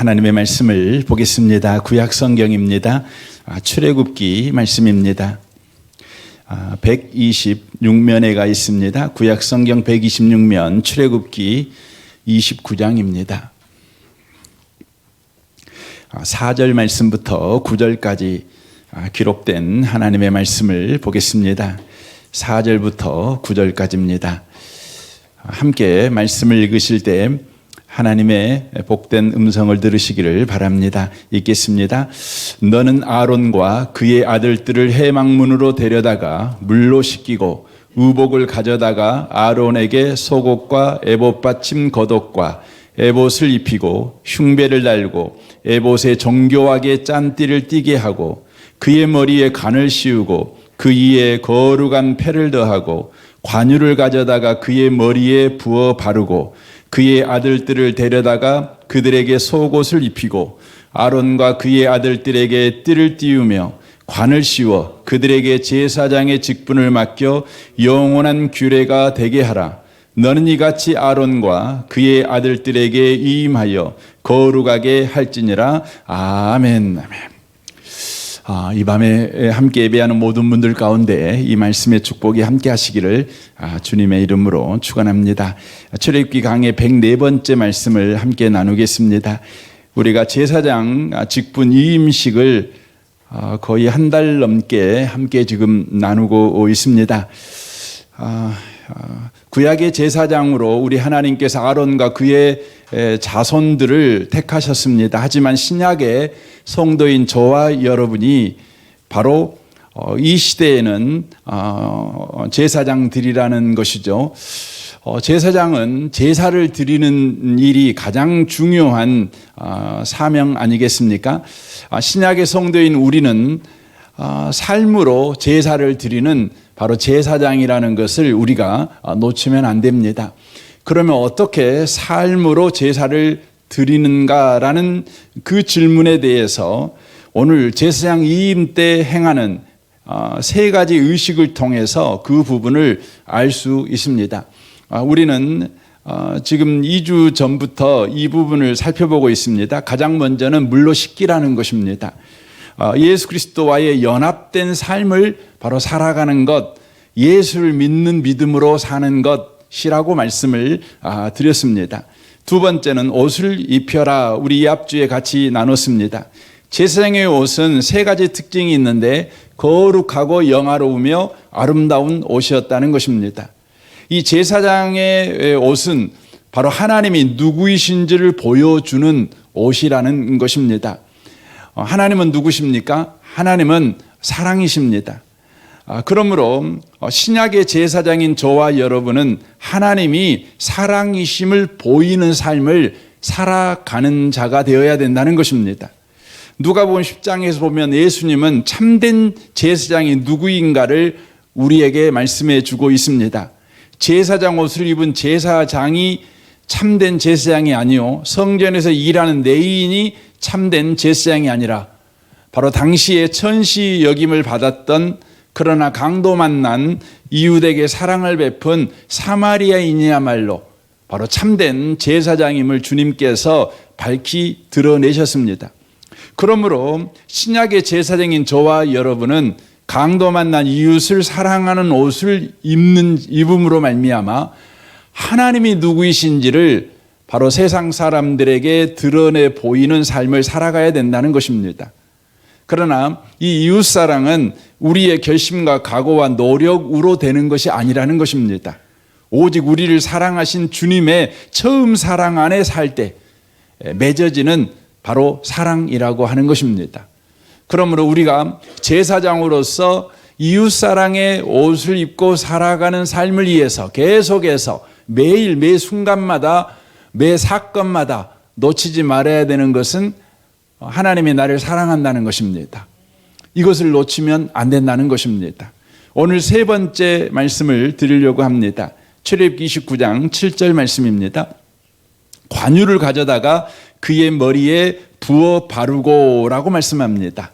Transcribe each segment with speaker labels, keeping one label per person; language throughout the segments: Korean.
Speaker 1: 하나님의 말씀을 보겠습니다. 구약 성경입니다. 출애굽기 말씀입니다. 126면에 가 있습니다. 구약 성경 126면 출애굽기 29장입니다. 4절 말씀부터 9절까지 기록된 하나님의 말씀을 보겠습니다. 4절부터 9절까지입니다. 함께 말씀을 읽으실 때 하나님의 복된 음성을 들으시기를 바랍니다. 읽겠습니다. 너는 아론과 그의 아들들을 해망문으로 데려다가 물로 씻기고 의복을 가져다가 아론에게 속옷과 에봇 받침 겉옷과 에봇을 입히고 흉배를 달고 에봇에 정교하게 짠띠를 띠게 하고 그의 머리에 관을 씌우고 그 위에 거룩한 패를 더하고 관유를 가져다가 그의 머리에 부어 바르고 그의 아들들을 데려다가 그들에게 속옷을 입히고 아론과 그의 아들들에게 띠를 띄우며 관을 씌워 그들에게 제사장의 직분을 맡겨 영원한 규례가 되게 하라. 너는 이같이 아론과 그의 아들들에게 임하여 거룩하게 할지니라. 아멘. 아멘. 이 밤에 함께 예배하는 모든 분들 가운데 이 말씀의 축복이 함께 하시기를 주님의 이름으로 축원합니다. 출애굽기 강의 104번째 말씀을 함께 나누겠습니다. 우리가 제사장 직분 이임식을 거의 한 달 넘게 함께 지금 나누고 있습니다. 구약의 제사장으로 우리 하나님께서 아론과 그의 자손들을 택하셨습니다. 하지만 신약의 성도인 저와 여러분이 바로 이 시대에는 제사장들이라는 것이죠. 제사장은 제사를 드리는 일이 가장 중요한 사명 아니겠습니까? 신약의 성도인 우리는 삶으로 제사를 드리는 바로 제사장이라는 것을 우리가 놓치면 안 됩니다. 그러면 어떻게 삶으로 제사를 드리는가라는 그 질문에 대해서 오늘 제사장 이임 때 행하는 세 가지 의식을 통해서 그 부분을 알 수 있습니다. 우리는 지금 2주 전부터 이 부분을 살펴보고 있습니다. 가장 먼저는 물로 씻기라는 것입니다. 예수 그리스도와의 연합된 삶을 바로 살아가는 것, 예수를 믿는 믿음으로 사는 것이라고 말씀을 드렸습니다. 두 번째는 옷을 입혀라. 우리 이 앞주에 같이 나눴습니다. 제사장의 옷은 세 가지 특징이 있는데 거룩하고 영화로우며 아름다운 옷이었다는 것입니다. 이 제사장의 옷은 바로 하나님이 누구이신지를 보여주는 옷이라는 것입니다. 하나님은 누구십니까? 하나님은 사랑이십니다. 그러므로 신약의 제사장인 저와 여러분은 하나님이 사랑이심을 보이는 삶을 살아가는 자가 되어야 된다는 것입니다. 누가복음 10장에서 보면 예수님은 참된 제사장이 누구인가를 우리에게 말씀해 주고 있습니다. 제사장 옷을 입은 제사장이 참된 제사장이 아니요 성전에서 일하는 레위인이 참된 제사장이 아니라 바로 당시에 천시 여김을 받았던 그러나 강도 만난 이웃에게 사랑을 베푼 사마리아인이야말로 바로 참된 제사장임을 주님께서 밝히 드러내셨습니다. 그러므로 신약의 제사장인 저와 여러분은 강도 만난 이웃을 사랑하는 옷을 입음으로 말미암아 하나님이 누구이신지를 바로 세상 사람들에게 드러내 보이는 삶을 살아가야 된다는 것입니다. 그러나 이 이웃사랑은 우리의 결심과 각오와 노력으로 되는 것이 아니라는 것입니다. 오직 우리를 사랑하신 주님의 처음 사랑 안에 살 때 맺어지는 바로 사랑이라고 하는 것입니다. 그러므로 우리가 제사장으로서 이웃사랑의 옷을 입고 살아가는 삶을 위해서 계속해서 매일 매 순간마다 매 사건마다 놓치지 말아야 되는 것은 하나님이 나를 사랑한다는 것입니다. 이것을 놓치면 안 된다는 것입니다. 오늘 세 번째 말씀을 드리려고 합니다. 출애굽기 29장 7절 말씀입니다. 관유를 가져다가 그의 머리에 부어 바르고라고 말씀합니다.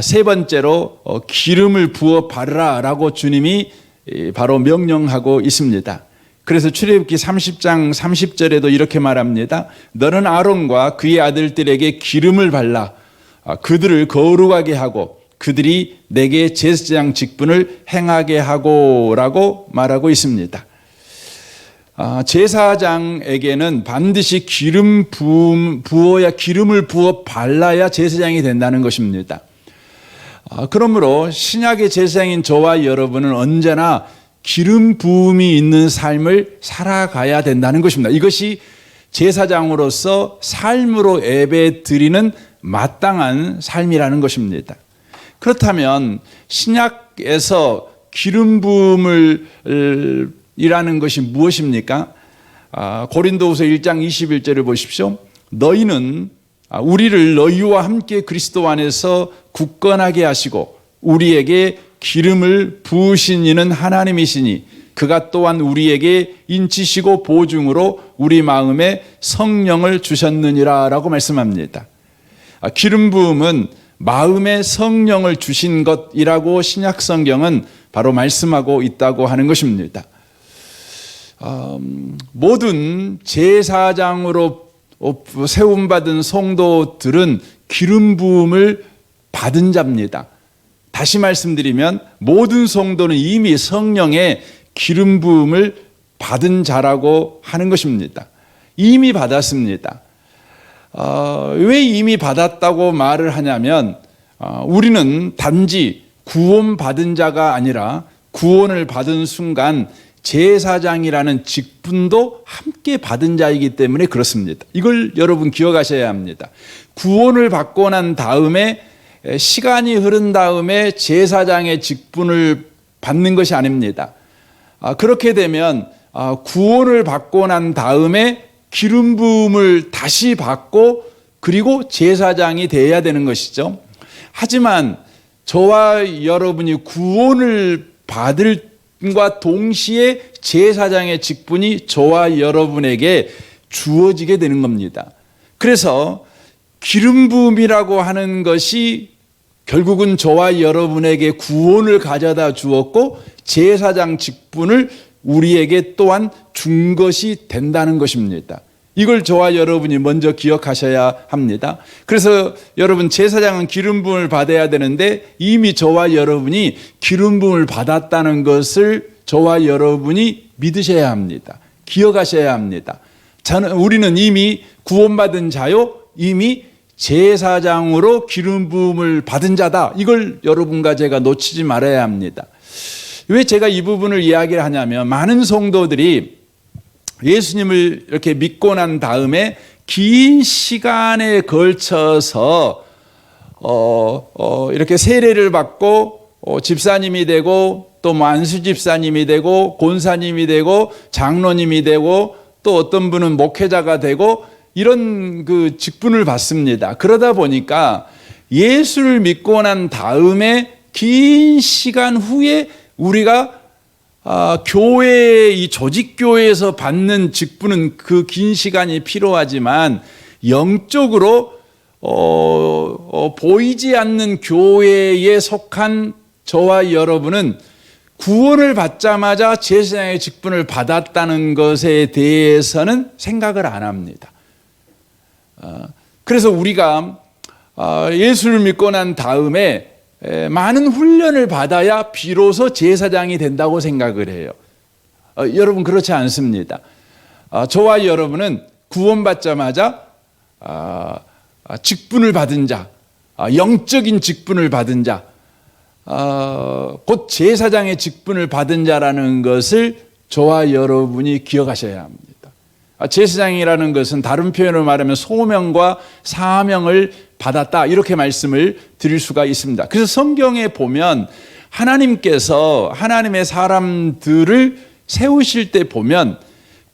Speaker 1: 세 번째로 기름을 부어 바르라라고 주님이 바로 명령하고 있습니다. 그래서 출애굽기 30장 30절에도 이렇게 말합니다. 너는 아론과 그의 아들들에게 기름을 발라 그들을 거룩하게 하고 그들이 내게 제사장 직분을 행하게 하고라고 말하고 있습니다. 제사장에게는 반드시 기름을 부어 발라야 제사장이 된다는 것입니다. 그러므로 신약의 제사장인 저와 여러분은 언제나 기름 부음이 있는 삶을 살아가야 된다는 것입니다. 이것이 제사장으로서 삶으로 예배 드리는 마땅한 삶이라는 것입니다. 그렇다면 신약에서 기름 부음을 이라는 것이 무엇입니까? 고린도후서 1장 21절을 보십시오. 너희는 우리를 너희와 함께 그리스도 안에서 굳건하게 하시고 우리에게 기름을 부으신 이는 하나님이시니 그가 또한 우리에게 인치시고 보증으로 우리 마음에 성령을 주셨느니라 라고 말씀합니다. 기름 부음은 마음에 성령을 주신 것이라고 신약 성경은 바로 말씀하고 있다고 하는 것입니다. 모든 제사장으로 세움받은 성도들은 기름 부음을 받은 자입니다. 다시 말씀드리면 모든 성도는 이미 성령의 기름 부음을 받은 자라고 하는 것입니다. 이미 받았습니다. 왜 이미 받았다고 말을 하냐면 우리는 단지 구원받은 자가 아니라 구원을 받은 순간 제사장이라는 직분도 함께 받은 자이기 때문에 그렇습니다. 이걸 여러분 기억하셔야 합니다. 구원을 받고 난 다음에 시간이 흐른 다음에 제사장의 직분을 받는 것이 아닙니다. 그렇게 되면 구원을 받고 난 다음에 기름 부음을 다시 받고 그리고 제사장이 되어야 되는 것이죠. 하지만 저와 여러분이 구원을 받을 과 동시에 제사장의 직분이 저와 여러분에게 주어지게 되는 겁니다. 그래서 기름 부음이라고 하는 것이 결국은 저와 여러분에게 구원을 가져다 주었고 제사장 직분을 우리에게 또한 준 것이 된다는 것입니다. 이걸 저와 여러분이 먼저 기억하셔야 합니다. 그래서 여러분 제사장은 기름 부음을 받아야 되는데 이미 저와 여러분이 기름 부음을 받았다는 것을 저와 여러분이 믿으셔야 합니다. 기억하셔야 합니다. 우리는 이미 구원받은 자요, 이미 제사장으로 기름 부음을 받은 자다. 이걸 여러분과 제가 놓치지 말아야 합니다. 왜 제가 이 부분을 이야기를 하냐면 많은 성도들이 예수님을 이렇게 믿고 난 다음에 긴 시간에 걸쳐서 이렇게 세례를 받고 집사님이 되고 또 안수 집사님이 되고 권사님이 되고 장로님이 되고 또 어떤 분은 목회자가 되고 이런 그 직분을 받습니다. 그러다 보니까 예수를 믿고 난 다음에 긴 시간 후에 우리가 교회, 이 조직교회에서 받는 직분은 그 긴 시간이 필요하지만 영적으로 보이지 않는 교회에 속한 저와 여러분은 구원을 받자마자 제사장의 직분을 받았다는 것에 대해서는 생각을 안 합니다. 그래서 우리가 예수를 믿고 난 다음에 많은 훈련을 받아야 비로소 제사장이 된다고 생각을 해요. 여러분 그렇지 않습니다. 저와 여러분은 구원받자마자 직분을 받은 자, 영적인 직분을 받은 자, 곧 제사장의 직분을 받은 자라는 것을 저와 여러분이 기억하셔야 합니다. 제사장이라는 것은 다른 표현으로 말하면 소명과 사명을 받았다 이렇게 말씀을 드릴 수가 있습니다. 그래서 성경에 보면 하나님께서 하나님의 사람들을 세우실 때 보면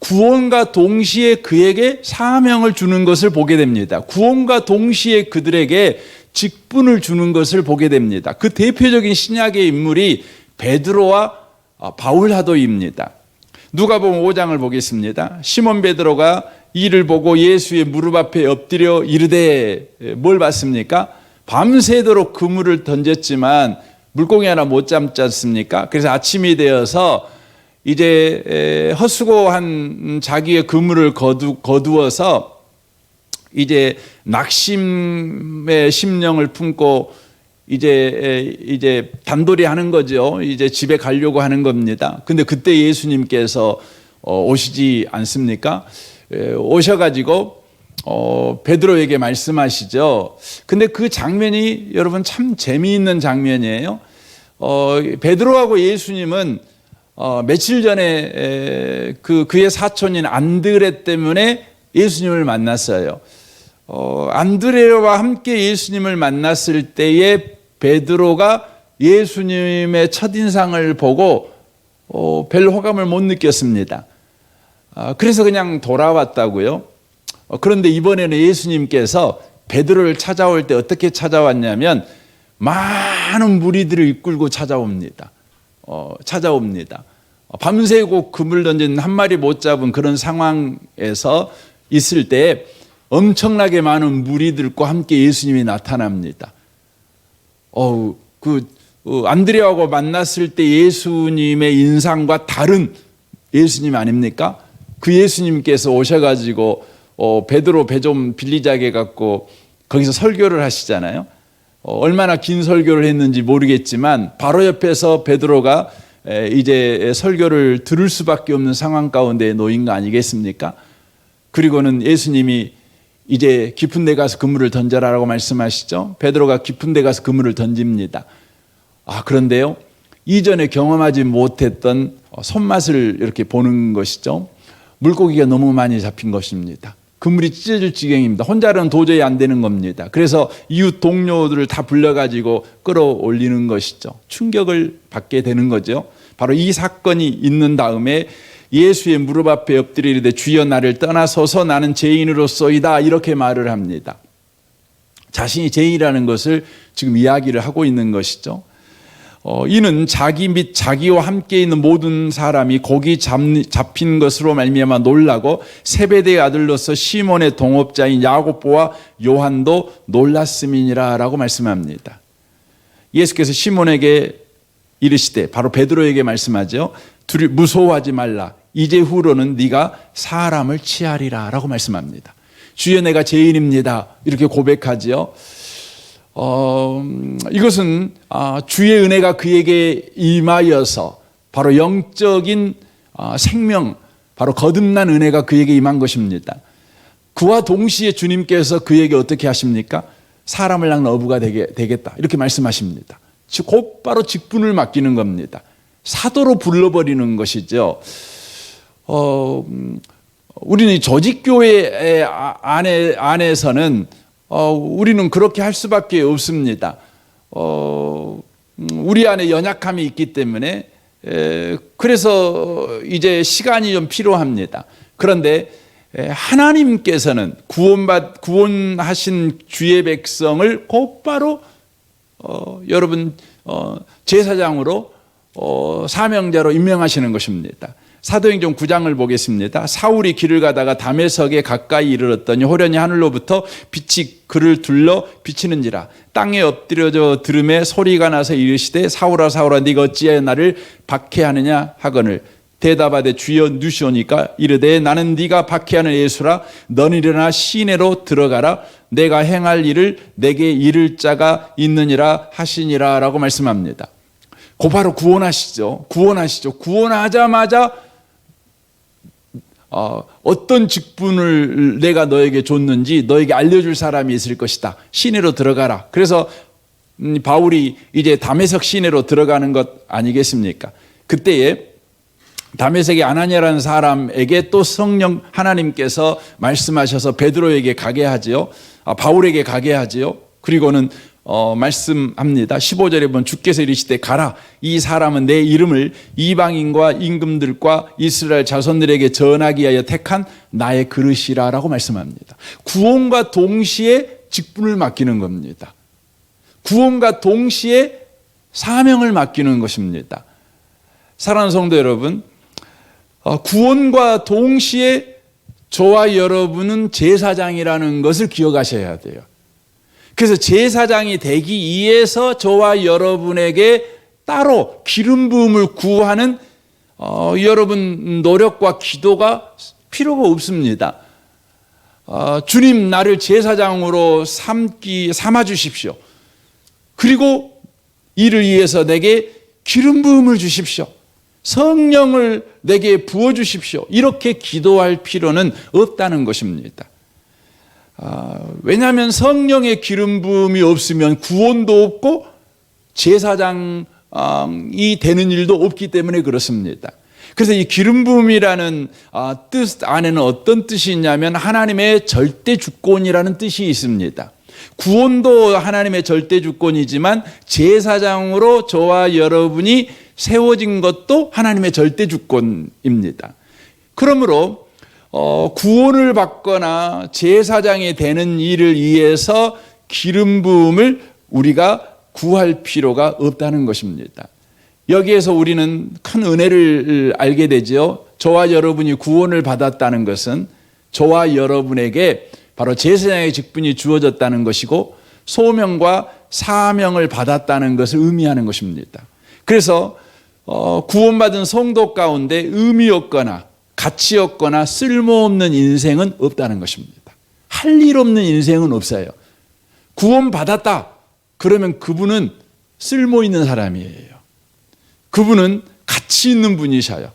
Speaker 1: 구원과 동시에 그에게 사명을 주는 것을 보게 됩니다. 구원과 동시에 그들에게 직분을 주는 것을 보게 됩니다. 그 대표적인 신약의 인물이 베드로와 바울 사도입니다. 누가복음 5장을 보겠습니다. 시몬 베드로가 이를 보고 예수의 무릎 앞에 엎드려 이르되 뭘 봤습니까? 밤새도록 그물을 던졌지만 물고기 하나 못 잡지 않습니까? 그래서 아침이 되어서 이제 헛수고한 자기의 그물을 거두어서 이제 낙심의 심령을 품고 이제 단돌이 하는 거죠. 이제 집에 가려고 하는 겁니다. 근데 그때 예수님께서 오시지 않습니까? 오셔가지고 베드로에게 말씀하시죠. 근데 그 장면이 여러분 참 재미있는 장면이에요. 베드로하고 예수님은 며칠 전에 그의 사촌인 안드레 때문에 예수님을 만났어요. 안드레와 함께 예수님을 만났을 때에 베드로가 예수님의 첫인상을 보고 별 호감을 못 느꼈습니다. 그래서 그냥 돌아왔다고요. 그런데 이번에는 예수님께서 베드로를 찾아올 때 어떻게 찾아왔냐면 많은 무리들을 이끌고 찾아옵니다. 밤새고 그물 던진 한 마리 못 잡은 그런 상황에서 있을 때 엄청나게 많은 무리들과 함께 예수님이 나타납니다. 안드레하고 만났을 때 예수님의 인상과 다른 예수님 아닙니까? 그 예수님께서 오셔가지고 베드로 배 좀 빌리자게 해갖고 거기서 설교를 하시잖아요. 얼마나 긴 설교를 했는지 모르겠지만 바로 옆에서 베드로가 이제 설교를 들을 수밖에 없는 상황 가운데 놓인 거 아니겠습니까? 그리고는 예수님이 이제 깊은 데 가서 그물을 던져라라고 말씀하시죠. 베드로가 깊은 데 가서 그물을 던집니다. 그런데요, 이전에 경험하지 못했던 손맛을 이렇게 보는 것이죠. 물고기가 너무 많이 잡힌 것입니다. 그물이 찢어질 지경입니다. 혼자는 도저히 안 되는 겁니다. 그래서 이웃 동료들을 다 불러가지고 끌어올리는 것이죠. 충격을 받게 되는 거죠. 바로 이 사건이 있는 다음에 예수의 무릎 앞에 엎드리되 주여 나를 떠나소서 나는 죄인으로소이다 이렇게 말을 합니다. 자신이 죄인이라는 것을 지금 이야기를 하고 있는 것이죠. 이는 자기 및 자기와 함께 있는 모든 사람이 고기 잡힌 것으로 말미암아 놀라고 세베대의 아들로서 시몬의 동업자인 야고보와 요한도 놀랐음이니라 라고 말씀합니다. 예수께서 시몬에게 이르시되 바로 베드로에게 말씀하죠. 무서워하지 말라. 이제 후로는 네가 사람을 취하리라 라고 말씀합니다. 주여 내가 죄인입니다. 이렇게 고백하지요. 이것은 주의 은혜가 그에게 임하여서 바로 영적인 생명, 바로 거듭난 은혜가 그에게 임한 것입니다. 그와 동시에 주님께서 그에게 어떻게 하십니까? 사람을 낳는 어부가 되겠다 이렇게 말씀하십니다. 곧바로 직분을 맡기는 겁니다. 사도로 불러버리는 것이죠. 우리는 조직교회 안에서는 우리는 그렇게 할 수밖에 없습니다. 우리 안에 연약함이 있기 때문에 그래서 이제 시간이 좀 필요합니다. 그런데 하나님께서는 구원하신 주의 백성을 곧바로 여러분 제사장으로 사명자로 임명하시는 것입니다. 사도행전 9장을 보겠습니다. 사울이 길을 가다가 다메섹에 가까이 이르렀더니 호련히 하늘로부터 빛이 그를 둘러 비치는지라 땅에 엎드려져 들음에 소리가 나서 이르시되 사울아 사울아 네가 어찌하여 나를 박해하느냐 하거늘 대답하되 주여 누시오니까 이르되 나는 네가 박해하는 예수라 너는 일어나 시내로 들어가라 내가 행할 일을 내게 이를 자가 있느니라 하시니라 라고 말씀합니다. 곧바로 구원하시죠. 구원하자마자 어떤 직분을 내가 너에게 줬는지 너에게 알려줄 사람이 있을 것이다. 시내로 들어가라. 그래서 바울이 이제 다메섹 시내로 들어가는 것 아니겠습니까? 그때에 다메섹의 아나니아라는 사람에게 또 성령 하나님께서 말씀하셔서 베드로에게 가게 하지요. 바울에게 가게 하지요. 그리고는 말씀합니다. 15절에 보면 주께서 이르시되 가라. 이 사람은 내 이름을 이방인과 임금들과 이스라엘 자손들에게 전하기 위하여 택한 나의 그릇이라 라고 말씀합니다. 구원과 동시에 직분을 맡기는 겁니다. 구원과 동시에 사명을 맡기는 것입니다. 사랑하는 성도 여러분, 구원과 동시에 저와 여러분은 제사장이라는 것을 기억하셔야 돼요. 그래서 제사장이 되기 위해서 저와 여러분에게 따로 기름 부음을 구하는 여러분 노력과 기도가 필요가 없습니다. 주님 나를 제사장으로 삼아 주십시오. 그리고 이를 위해서 내게 기름 부음을 주십시오. 성령을 내게 부어 주십시오. 이렇게 기도할 필요는 없다는 것입니다. 왜냐하면 성령의 기름 부음이 없으면 구원도 없고 제사장이 되는 일도 없기 때문에 그렇습니다. 그래서 이 기름 부음이라는 뜻 안에는 어떤 뜻이 있냐면 하나님의 절대 주권이라는 뜻이 있습니다. 구원도 하나님의 절대 주권이지만 제사장으로 저와 여러분이 세워진 것도 하나님의 절대 주권입니다. 그러므로 구원을 받거나 제사장이 되는 일을 위해서 기름 부음을 우리가 구할 필요가 없다는 것입니다. 여기에서 우리는 큰 은혜를 알게 되죠. 저와 여러분이 구원을 받았다는 것은 저와 여러분에게 바로 제사장의 직분이 주어졌다는 것이고 소명과 사명을 받았다는 것을 의미하는 것입니다. 그래서 구원받은 성도 가운데 의미 없거나 가치 없거나 쓸모없는 인생은 없다는 것입니다. 할 일 없는 인생은 없어요. 구원받았다 그러면 그분은 쓸모 있는 사람이에요. 그분은 가치 있는 분이셔요.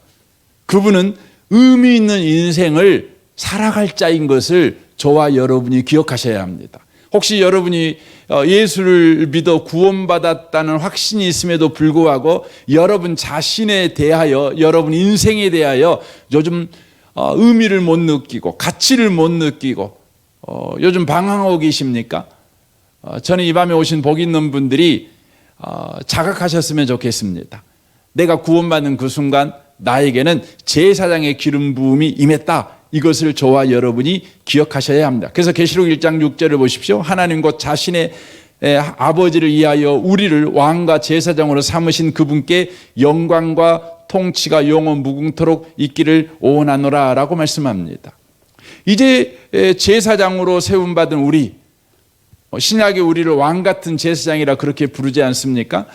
Speaker 1: 그분은 의미 있는 인생을 살아갈 자인 것을 저와 여러분이 기억하셔야 합니다. 혹시 여러분이 예수를 믿어 구원받았다는 확신이 있음에도 불구하고 여러분 자신에 대하여 여러분 인생에 대하여 요즘 의미를 못 느끼고 가치를 못 느끼고 요즘 방황하고 계십니까? 저는 이 밤에 오신 복 있는 분들이 자각하셨으면 좋겠습니다. 내가 구원받는 그 순간 나에게는 제사장의 기름 부음이 임했다. 이것을 저와 여러분이 기억하셔야 합니다. 그래서 계시록 1장 6절을 보십시오. 하나님 곧 자신의 아버지를 위하여 우리를 왕과 제사장으로 삼으신 그분께 영광과 통치가 영원 무궁토록 있기를 원하노라 라고 말씀합니다. 이제 제사장으로 세움받은 우리, 신약의 우리를 왕같은 제사장이라 그렇게 부르지 않습니까?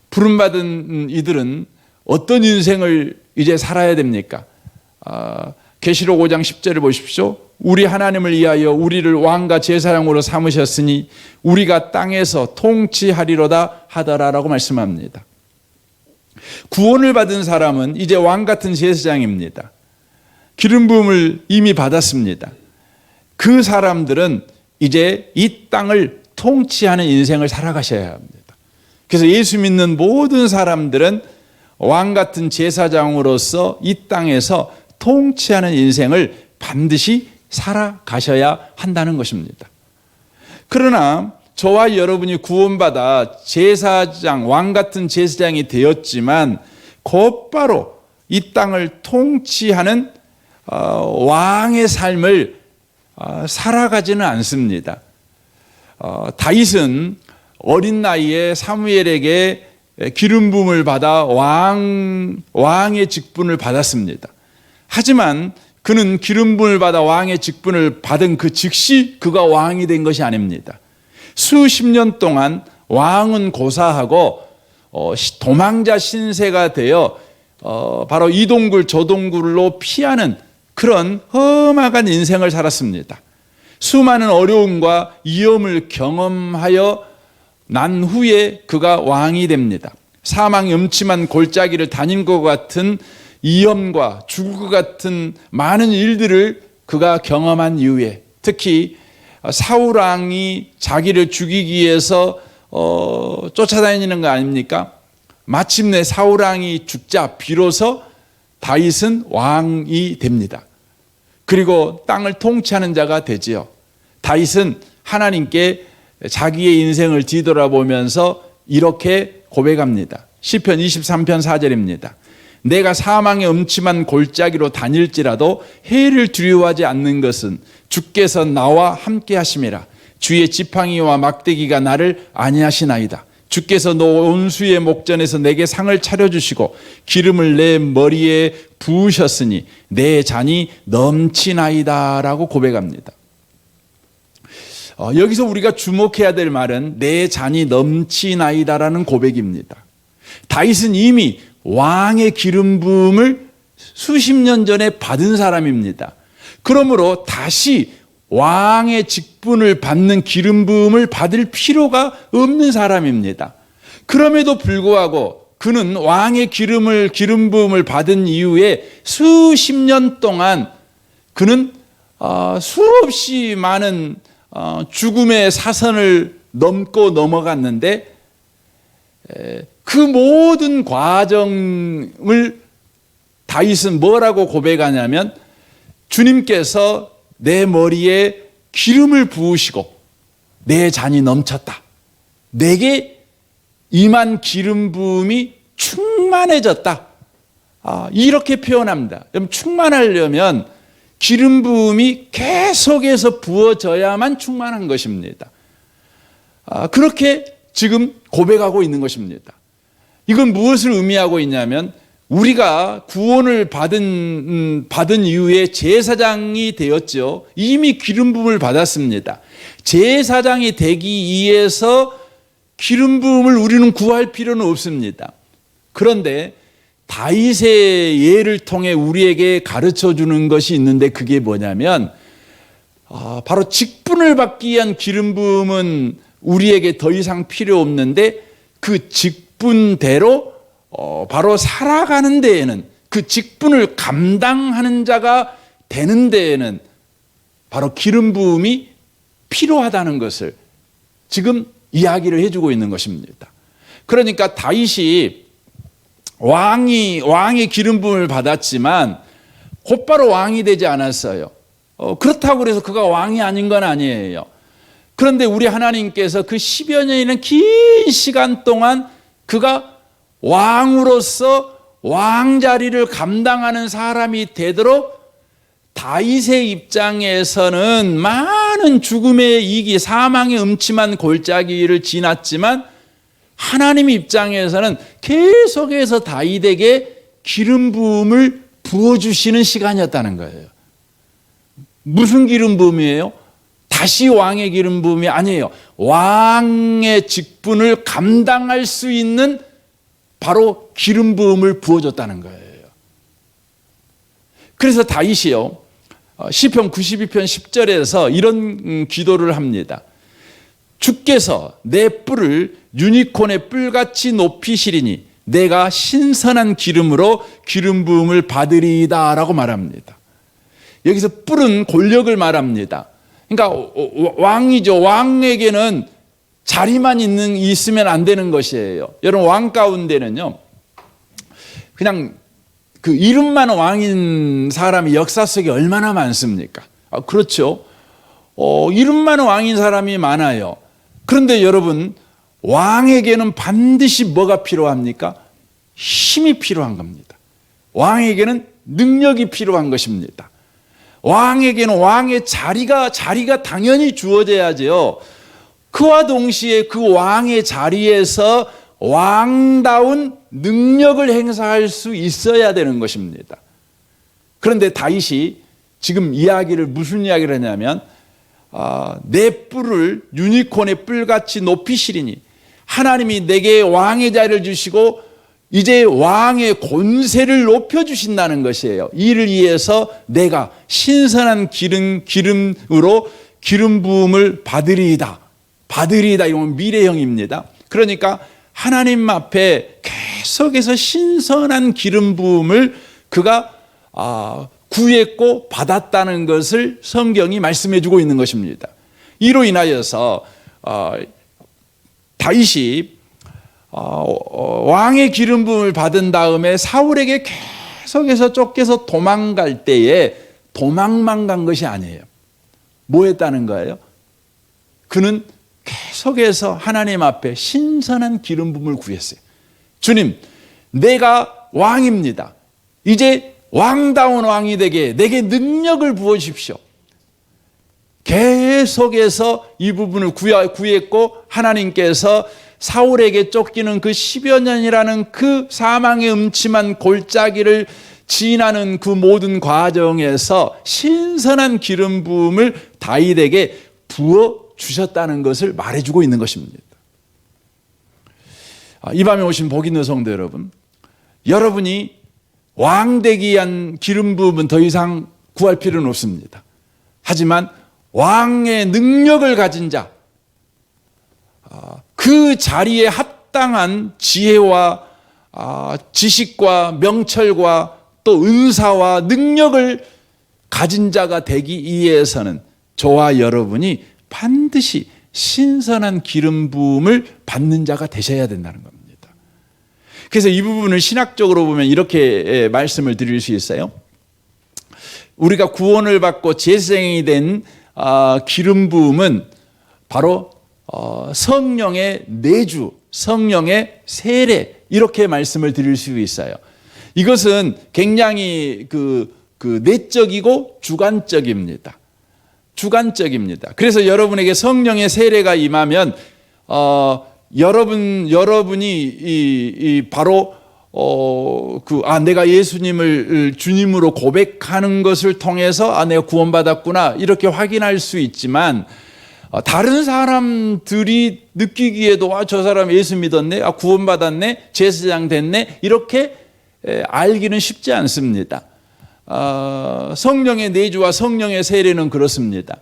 Speaker 1: 부름받은 이들은 어떤 인생을 이제 살아야 됩니까? 계시록 5장 10절을 보십시오. 우리 하나님을 위하여 우리를 왕과 제사장으로 삼으셨으니 우리가 땅에서 통치하리로다 하더라라고 말씀합니다. 구원을 받은 사람은 이제 왕같은 제사장입니다. 기름 부음을 이미 받았습니다. 그 사람들은 이제 이 땅을 통치하는 인생을 살아가셔야 합니다. 그래서 예수 믿는 모든 사람들은 왕같은 제사장으로서 이 땅에서 통치하는 인생을 반드시 살아가셔야 한다는 것입니다. 그러나 저와 여러분이 구원받아 제사장, 왕같은 제사장이 되었지만 곧바로 이 땅을 통치하는 왕의 삶을 살아가지는 않습니다. 다윗은 어린 나이에 사무엘에게 기름 부음을 받아 왕의 직분을 받았습니다. 하지만 그는 기름 부음을 받아 왕의 직분을 받은 그 즉시 그가 왕이 된 것이 아닙니다. 수십 년 동안 왕은 고사하고 도망자 신세가 되어 바로 이 동굴 저 동굴로 피하는 그런 험악한 인생을 살았습니다. 수많은 어려움과 위험을 경험하여 난 후에 그가 왕이 됩니다. 사망의 음침한 골짜기를 다닌 것 같은 위험과 죽을 것 같은 많은 일들을 그가 경험한 이후에 특히 사울 왕이 자기를 죽이기 위해서 쫓아다니는 거 아닙니까? 마침내 사울 왕이 죽자 비로소 다윗은 왕이 됩니다. 그리고 땅을 통치하는 자가 되지요. 다윗은 하나님께 자기의 인생을 뒤돌아보면서 이렇게 고백합니다. 시편 23편 4절입니다. 내가 사망의 음침한 골짜기로 다닐지라도 해를 두려워하지 않는 것은 주께서 나와 함께 하심이라. 주의 지팡이와 막대기가 나를 안위하시나이다. 주께서 온수의 목전에서 내게 상을 차려주시고 기름을 내 머리에 부으셨으니 내 잔이 넘치나이다 라고 고백합니다. 여기서 우리가 주목해야 될 말은 내 잔이 넘치나이다라는 고백입니다. 다윗은 이미 왕의 기름 부음을 수십 년 전에 받은 사람입니다. 그러므로 다시 왕의 직분을 받는 기름 부음을 받을 필요가 없는 사람입니다. 그럼에도 불구하고 그는 왕의 기름 부음을 받은 이후에 수십 년 동안 그는 수없이 많은 죽음의 사선을 넘고 넘어갔는데 그 모든 과정을 다윗은 뭐라고 고백하냐면 주님께서 내 머리에 기름을 부으시고 내 잔이 넘쳤다. 내게 임한 기름 부음이 충만해졌다. 이렇게 표현합니다. 충만하려면 기름 부음이 계속해서 부어져야만 충만한 것입니다. 그렇게 지금 고백하고 있는 것입니다. 이건 무엇을 의미하고 있냐면 우리가 구원을 받은 이후에 제사장이 되었죠. 이미 기름 부음을 받았습니다. 제사장이 되기 위해서 기름 부음을 우리는 구할 필요는 없습니다. 그런데 다윗의 예를 통해 우리에게 가르쳐 주는 것이 있는데 그게 뭐냐면 바로 직분을 받기 위한 기름 부음은 우리에게 더 이상 필요 없는데 그 직분대로 바로 살아가는 데에는 그 직분을 감당하는 자가 되는 데에는 바로 기름 부음이 필요하다는 것을 지금 이야기를 해주고 있는 것입니다. 그러니까 다윗이 왕의 기름 부음을 받았지만 곧바로 왕이 되지 않았어요. 그렇다고 해서 그가 왕이 아닌 건 아니에요. 그런데 우리 하나님께서 그 10여 년이라는 긴 시간 동안 그가 왕으로서 왕자리를 감당하는 사람이 되도록 다윗의 입장에서는 많은 죽음의 이기, 사망의 음침한 골짜기를 지났지만 하나님 입장에서는 계속해서 다윗에게 기름 부음을 부어주시는 시간이었다는 거예요. 무슨 기름 부음이에요? 다시 왕의 기름 부음이 아니에요. 왕의 직분을 감당할 수 있는 바로 기름 부음을 부어줬다는 거예요. 그래서 다윗이요, 시편 92편 10절에서 이런 기도를 합니다. 주께서 내 뿔을 유니콘의 뿔같이 높이시리니 내가 신선한 기름으로 기름 부음을 받으리이다 라고 말합니다. 여기서 뿔은 권력을 말합니다. 그러니까 왕이죠. 왕에게는 자리만 있으면 안 되는 것이에요. 여러분, 왕 가운데는요, 그냥 그 이름만 왕인 사람이 역사 속에 얼마나 많습니까? 그렇죠. 이름만 왕인 사람이 많아요. 그런데 여러분, 왕에게는 반드시 뭐가 필요합니까? 힘이 필요한 겁니다. 왕에게는 능력이 필요한 것입니다. 왕에게는 왕의 자리가 당연히 주어져야죠. 그와 동시에 그 왕의 자리에서 왕다운 능력을 행사할 수 있어야 되는 것입니다. 그런데 다윗이 지금 무슨 이야기를 하냐면 내 뿔을 유니콘의 뿔같이 높이시리니 하나님이 내게 왕의 자리를 주시고 이제 왕의 권세를 높여주신다는 것이에요. 이를 위해서 내가 신선한 기름으로 기름 부음을 받으리이다. 이건 미래형입니다. 그러니까 하나님 앞에 계속해서 신선한 기름 부음을 그가 구했고 받았다는 것을 성경이 말씀해 주고 있는 것입니다. 이로 인하여서 다윗이 왕의 기름 부음을 받은 다음에 사울에게 계속해서 쫓겨서 도망갈 때에 도망만 간 것이 아니에요. 뭐 했다는 거예요? 그는 계속해서 하나님 앞에 신선한 기름 부음을 구했어요. 주님, 내가 왕입니다. 이제 왕다운 왕이 되게 내게 능력을 부어주십시오. 계속해서 이 부분을 구했고 하나님께서 사울에게 쫓기는 그 10여 년이라는 그 사망의 음침한 골짜기를 지나는 그 모든 과정에서 신선한 기름 부음을 다윗에게 부어 주셨다는 것을 말해주고 있는 것입니다. 이 밤에 오신 복 있는 성도 여러분, 여러분이 왕 되기 위한 기름 부음은 더 이상 구할 필요는 없습니다. 하지만 왕의 능력을 가진 자, 그 자리에 합당한 지혜와 지식과 명철과 또 은사와 능력을 가진 자가 되기 위해서는 저와 여러분이 반드시 신선한 기름 부음을 받는 자가 되셔야 된다는 겁니다. 그래서 이 부분을 신학적으로 보면 이렇게 말씀을 드릴 수 있어요. 우리가 구원을 받고 재생이 된 기름 부음은 바로 성령의 내주, 성령의 세례, 이렇게 말씀을 드릴 수 있어요. 이것은 굉장히 내적이고 주관적입니다. 주관적입니다. 그래서 여러분에게 성령의 세례가 임하면 여러분이 바로 내가 예수님을 주님으로 고백하는 것을 통해서 내가 구원받았구나 이렇게 확인할 수 있지만, 다른 사람들이 느끼기에도 저 사람 예수 믿었네, 구원받았네, 제사장 됐네, 이렇게 알기는 쉽지 않습니다. 성령의 내주와 성령의 세례는 그렇습니다.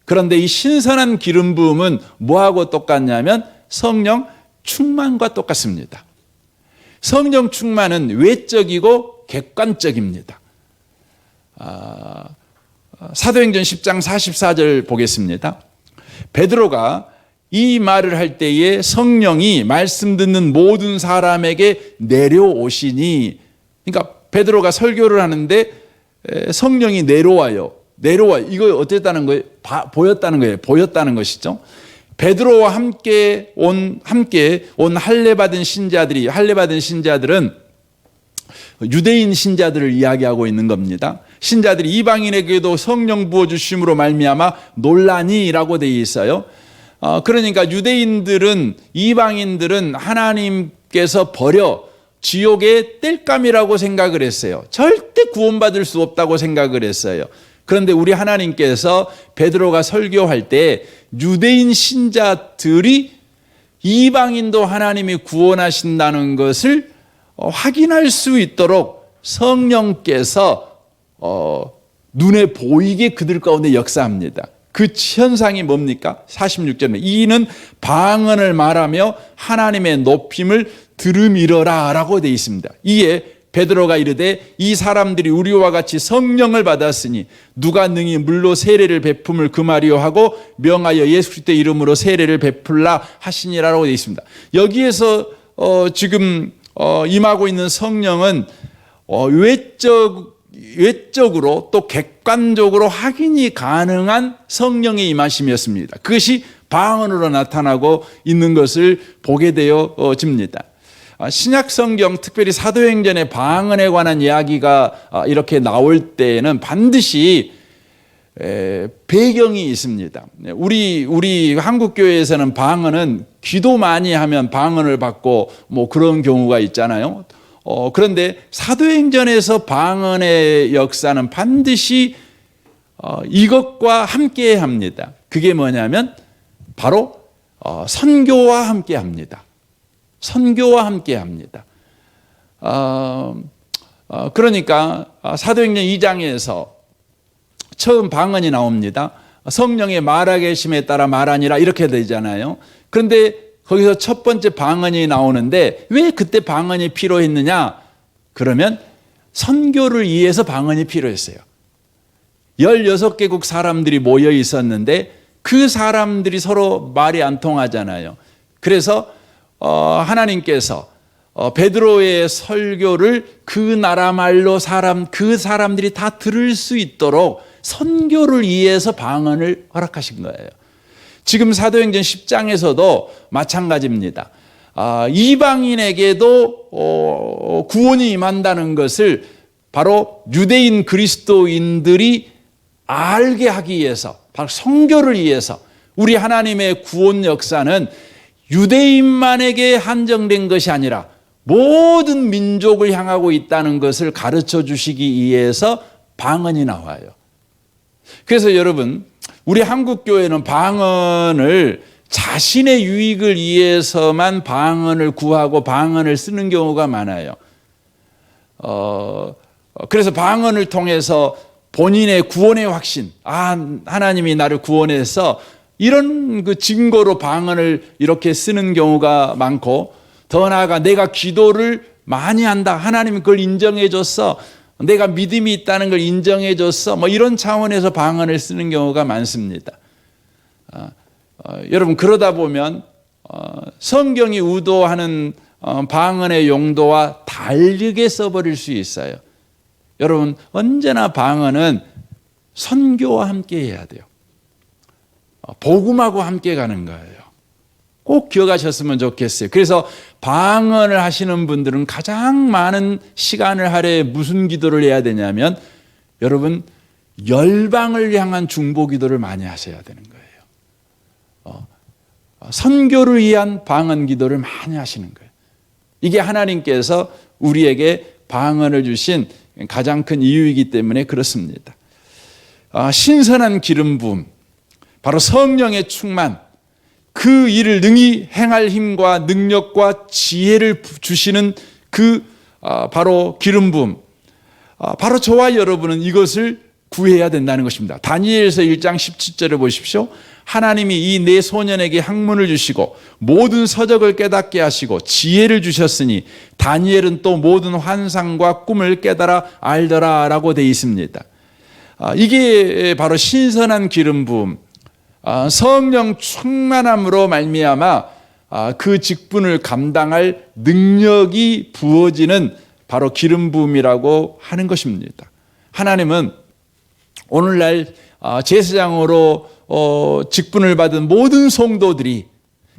Speaker 1: 그런데 이 신선한 기름 부음은 뭐하고 똑같냐면 성령 충만과 똑같습니다. 성령 충만은 외적이고 객관적입니다. 사도행전 10장 44절 보겠습니다. 베드로가 이 말을 할 때에 성령이 말씀 듣는 모든 사람에게 내려오시니, 그러니까 베드로가 설교를 하는데 성령이 내려와요. 이거 어땠다는 거예요? 보였다는 거예요. 보였다는 것이죠. 베드로와 함께 온 할례 받은 신자들은 유대인 신자들을 이야기하고 있는 겁니다. 신자들이 이방인에게도 성령 부어 주심으로 말미암아 논란이라고 되어 있어요. 그러니까 이방인들은 하나님께서 버려 지옥의 땔감이라고 생각을 했어요. 절대 구원받을 수 없다고 생각을 했어요. 그런데 우리 하나님께서 베드로가 설교할 때 유대인 신자들이 이방인도 하나님이 구원하신다는 것을 확인할 수 있도록 성령께서 눈에 보이게 그들 가운데 역사합니다. 그 현상이 뭡니까? 46절에 이는 방언을 말하며 하나님의 높임을 들음이러라 라고 되어 있습니다. 이에 베드로가 이르되 이 사람들이 우리와 같이 성령을 받았으니 누가 능히 물로 세례를 베품을 금하리요 하고 명하여 예수 그리스도의 이름으로 세례를 베풀라 하시니라라고 되어 있습니다. 여기에서 지금 임하고 있는 성령은 외적으로 또 객관적으로 확인이 가능한 성령의 임하심이었습니다. 그것이 방언으로 나타나고 있는 것을 보게 되어집니다. 신약 성경, 특별히 사도행전의 방언에 관한 이야기가 이렇게 나올 때에는 반드시 배경이 있습니다. 우리 한국 교회에서는 방언은 기도 많이 하면 방언을 받고 뭐 그런 경우가 있잖아요. 그런데 사도행전에서 방언의 역사는 반드시 이것과 함께 합니다. 그게 뭐냐면 바로 선교와 함께 합니다. 선교와 함께 합니다. 그러니까 사도행전 2장에서 처음 방언이 나옵니다. 성령의 말하 계심에 따라 말하니라 이렇게 되잖아요. 그런데 거기서 첫 번째 방언이 나오는데 왜 그때 방언이 필요했느냐? 그러면 선교를 위해서 방언이 필요했어요. 16개국 사람들이 모여 있었는데 그 사람들이 서로 말이 안 통하잖아요. 그래서 하나님께서 베드로의 설교를 그 나라 말로 그 사람들이 다 들을 수 있도록 선교를 위해서 방언을 허락하신 거예요. 지금 사도행전 10장에서도 마찬가지입니다. 이방인에게도 구원이 임한다는 것을 바로 유대인 그리스도인들이 알게 하기 위해서, 바로 선교를 위해서 우리 하나님의 구원 역사는 유대인만에게 한정된 것이 아니라 모든 민족을 향하고 있다는 것을 가르쳐 주시기 위해서 방언이 나와요. 그래서 여러분, 우리 한국 교회는 방언을 자신의 유익을 위해서만 방언을 구하고 방언을 쓰는 경우가 많아요. 그래서 방언을 통해서 본인의 구원의 확신, 하나님이 나를 구원해서 이런 그 증거로 방언을 이렇게 쓰는 경우가 많고, 더 나아가 내가 기도를 많이 한다, 하나님이 그걸 인정해 줬어, 내가 믿음이 있다는 걸 인정해 줬어, 뭐 이런 차원에서 방언을 쓰는 경우가 많습니다. 여러분, 그러다 보면 성경이 의도하는 방언의 용도와 다르게 써버릴 수 있어요. 여러분, 언제나 방언은 선교와 함께 해야 돼요. 복음하고 함께 가는 거예요. 꼭 기억하셨으면 좋겠어요. 그래서 방언을 하시는 분들은 가장 많은 시간을 하루에 무슨 기도를 해야 되냐면, 여러분, 열방을 향한 중보 기도를 많이 하셔야 되는 거예요. 선교를 위한 방언 기도를 많이 하시는 거예요. 이게 하나님께서 우리에게 방언을 주신 가장 큰 이유이기 때문에 그렇습니다. 신선한 기름 부음, 바로 성령의 충만, 그 일을 능히 행할 힘과 능력과 지혜를 주시는 그 바로 기름 부음, 바로 저와 여러분은 이것을 구해야 된다는 것입니다. 다니엘서 1장 17절을 보십시오. 하나님이 이 네 소년에게 학문을 주시고 모든 서적을 깨닫게 하시고 지혜를 주셨으니 다니엘은 또 모든 환상과 꿈을 깨달아 알더라 라고 되어 있습니다. 이게 바로 신선한 기름 부음, 성령 충만함으로 말미암아 그 직분을 감당할 능력이 부어지는 바로 기름 부음이라고 하는 것입니다. 하나님은 오늘날 제사장으로 직분을 받은 모든 성도들이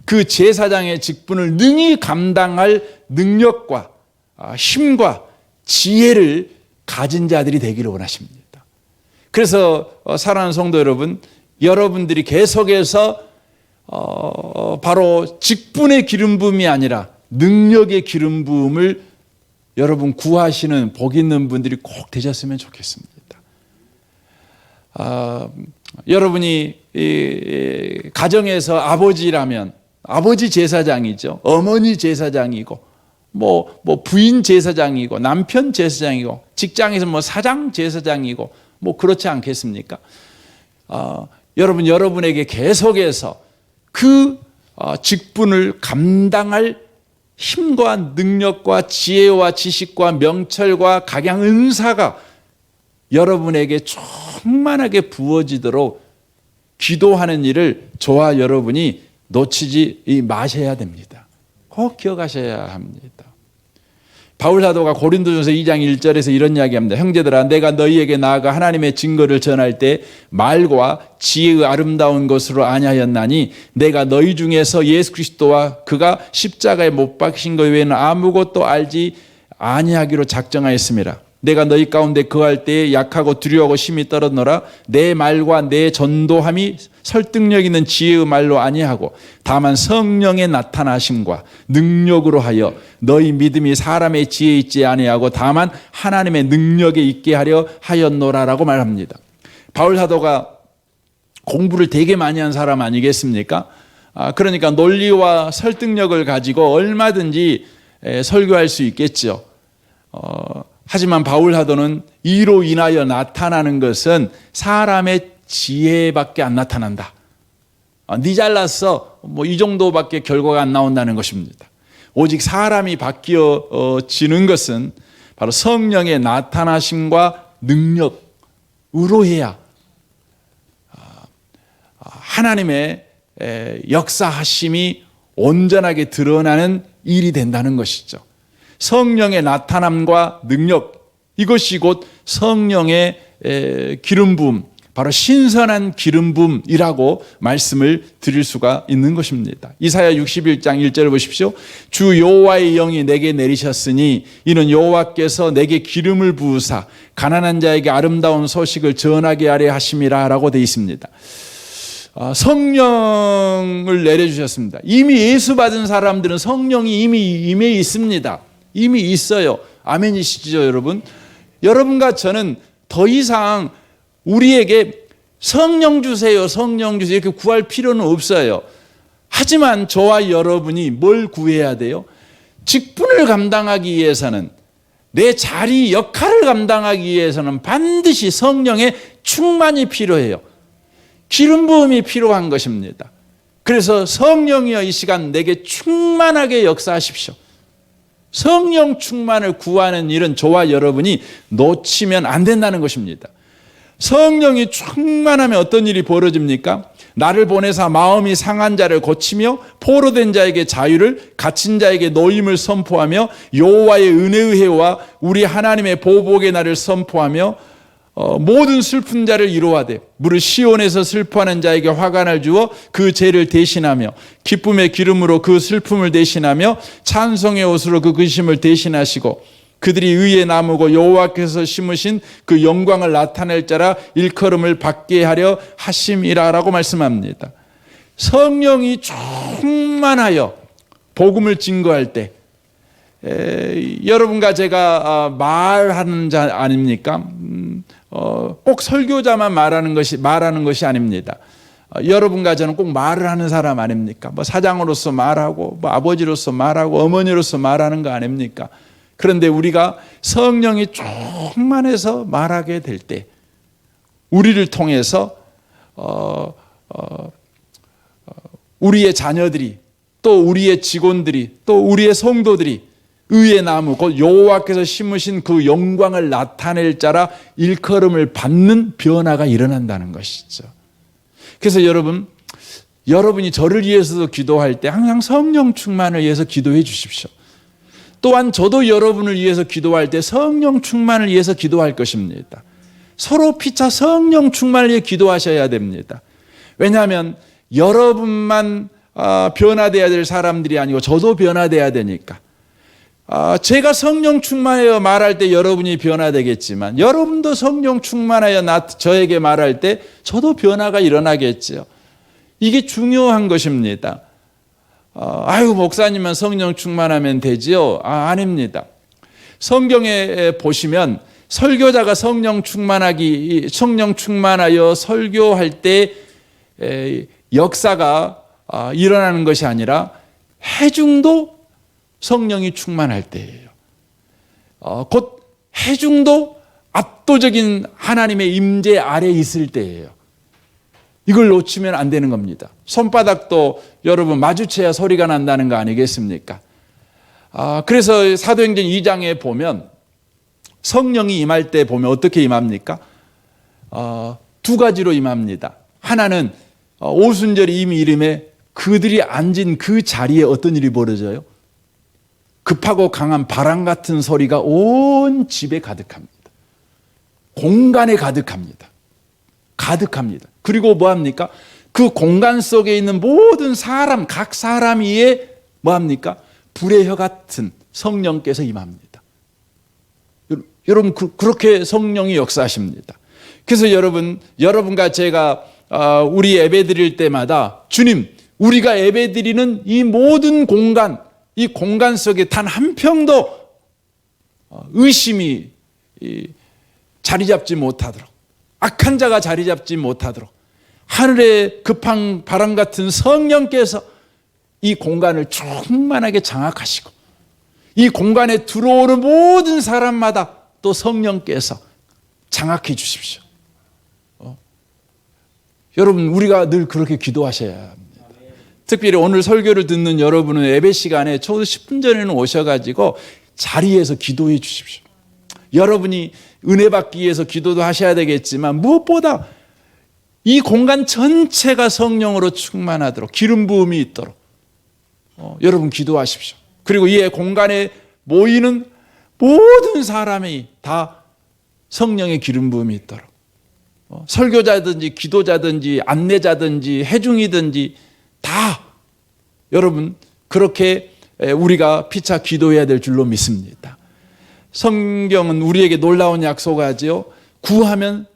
Speaker 1: 그 제사장의 직분을 능히 감당할 능력과 힘과 지혜를 가진 자들이 되기를 원하십니다. 그래서 사랑하는 성도 여러분, 여러분들이 계속해서 바로 직분의 기름 부음이 아니라 능력의 기름 부음을 여러분 구하시는 복 있는 분들이 꼭 되셨으면 좋겠습니다. 여러분이 가정에서 아버지라면 아버지 제사장이죠. 어머니 제사장이고 뭐 부인 제사장이고 남편 제사장이고 직장에서 뭐 사장 제사장이고 뭐 그렇지 않겠습니까? 여러분에게 계속해서 그 직분을 감당할 힘과 능력과 지혜와 지식과 명철과 각양 은사가 여러분에게 충만하게 부어지도록 기도하는 일을 저와 여러분이 놓치지 마셔야 됩니다. 꼭 기억하셔야 합니다. 바울 사도가 고린도전서 2장 1절에서 이런 이야기합니다. 형제들아, 내가 너희에게 나아가 하나님의 증거를 전할 때 말과 지혜의 아름다운 것으로 아니하였나니 내가 너희 중에서 예수 그리스도와 그가 십자가에 못 박히신 것 외에는 아무것도 알지 아니하기로 작정하였습니다. 내가 너희 가운데 거할 때에 약하고 두려워하고 심히 떨었노라. 내 말과 내 전도함이 설득력 있는 지혜의 말로 아니하고 다만 성령의 나타나심과 능력으로 하여 너희 믿음이 사람의 지혜에 있지 아니하고 다만 하나님의 능력에 있게 하려 하였노라라고 말합니다. 바울 사도가 공부를 되게 많이 한 사람 아니겠습니까? 그러니까 논리와 설득력을 가지고 얼마든지 설교할 수 있겠죠. 하지만 바울 사도는 이로 인하여 나타나는 것은 사람의 지혜밖에 안 나타난다. 네 잘났어. 뭐 이 정도밖에 결과가 안 나온다는 것입니다. 오직 사람이 바뀌어지는 것은 바로 성령의 나타나심과 능력으로 해야 하나님의 역사하심이 온전하게 드러나는 일이 된다는 것이죠. 성령의 나타남과 능력, 이것이 곧 성령의 기름 부음, 바로 신선한 기름 부음이라고 말씀을 드릴 수가 있는 것입니다. 이사야 61장 1절을 보십시오. 주 여호와의 영이 내게 내리셨으니 이는 여호와께서 내게 기름을 부으사 가난한 자에게 아름다운 소식을 전하게 하려 하심이라 라고 되어 있습니다. 성령을 내려주셨습니다. 이미 예수 받은 사람들은 성령이 이미 임해 있습니다. 이미 있어요. 아멘이시죠, 여러분? 여러분과 저는 더 이상 우리에게 성령 주세요, 성령 주세요 이렇게 구할 필요는 없어요. 하지만 저와 여러분이 뭘 구해야 돼요? 직분을 감당하기 위해서는 내 자리 역할을 감당하기 위해서는 반드시 성령의 충만이 필요해요. 기름 부음이 필요한 것입니다. 그래서 성령이여 이 시간 내게 충만하게 역사하십시오. 성령 충만을 구하는 일은 저와 여러분이 놓치면 안 된다는 것입니다. 성령이 충만하면 어떤 일이 벌어집니까? 나를 보내사 마음이 상한 자를 고치며 포로된 자에게 자유를, 갇힌 자에게 노임을 선포하며 여호와의 은혜의 해와 우리 하나님의 보복의 날을 선포하며 모든 슬픈 자를 위로하되 무릇 시온에서 슬퍼하는 자에게 화관을 주어 그 죄를 대신하며 기쁨의 기름으로 그 슬픔을 대신하며 찬송의 옷으로 그 근심을 대신하시고 그들이 의에 나무고 여호와께서 심으신 그 영광을 나타낼 자라 일컬음을 받게 하려 하심이라라고 말씀합니다. 성령이 충만하여 복음을 증거할 때 여러분과 제가 말하는 자 아닙니까? 꼭 설교자만 말하는 것이 아닙니다. 여러분과 저는 꼭 말을 하는 사람 아닙니까? 뭐 사장으로서 말하고, 뭐 아버지로서 말하고, 어머니로서 말하는 거 아닙니까? 그런데 우리가 성령이 충만해서 말하게 될 때, 우리를 통해서 우리의 자녀들이, 또 우리의 직원들이, 또 우리의 성도들이 의의 나무 곧 여호와께서 심으신 그 영광을 나타낼 자라 일컬음을 받는 변화가 일어난다는 것이죠. 그래서 여러분이 저를 위해서도 기도할 때 항상 성령 충만을 위해서 기도해 주십시오. 또한 저도 여러분을 위해서 기도할 때 성령 충만을 위해서 기도할 것입니다. 서로 피차 성령 충만을 위해 기도하셔야 됩니다. 왜냐하면 여러분만 변화되어야 될 사람들이 아니고 저도 변화되어야 되니까. 제가 성령 충만하여 말할 때 여러분이 변화되겠지만 여러분도 성령 충만하여 저에게 말할 때 저도 변화가 일어나겠죠. 이게 중요한 것입니다. 목사님은 성령 충만하면 되지요? 아닙니다. 성경에 보시면 설교자가 성령 충만하여 설교할 때 역사가 일어나는 것이 아니라 회중도 성령이 충만할 때예요. 곧 회중도 압도적인 하나님의 임재 아래 있을 때예요. 이걸 놓치면 안 되는 겁니다. 손바닥도 여러분 마주쳐야 소리가 난다는 거 아니겠습니까? 그래서 사도행전 2장에 보면 성령이 임할 때 보면 어떻게 임합니까? 두 가지로 임합니다. 하나는 오순절이 이미 이름에 그들이 앉은 그 자리에 어떤 일이 벌어져요? 급하고 강한 바람 같은 소리가 온 집에 가득합니다. 공간에 가득합니다. 그리고 뭐합니까? 그 공간 속에 있는 모든 사람, 각 사람 위에 뭐합니까? 불의 혀 같은 성령께서 임합니다. 여러분 그렇게 성령이 역사하십니다. 그래서 여러분과 제가 우리 예배 드릴 때마다 주님, 우리가 예배 드리는 이 모든 공간, 이 공간 속에 단 한 평도 의심이 자리 잡지 못하도록, 악한 자가 자리 잡지 못하도록 하늘의 급한 바람 같은 성령께서 이 공간을 충만하게 장악하시고 이 공간에 들어오는 모든 사람마다 또 성령께서 장악해 주십시오. 여러분 우리가 늘 그렇게 기도하셔야 합니다. 특별히 오늘 설교를 듣는 여러분은 예배 시간에 초도 10분 전에는 오셔가지고 자리에서 기도해 주십시오. 여러분이 은혜 받기 위해서 기도도 하셔야 되겠지만 무엇보다 이 공간 전체가 성령으로 충만하도록 기름 부음이 있도록 여러분 기도하십시오. 그리고 이 공간에 모이는 모든 사람이 다 성령의 기름 부음이 있도록 설교자든지 기도자든지 안내자든지 회중이든지 다 여러분 그렇게 우리가 피차 기도해야 될 줄로 믿습니다. 성경은 우리에게 놀라운 약속하지요. 구하면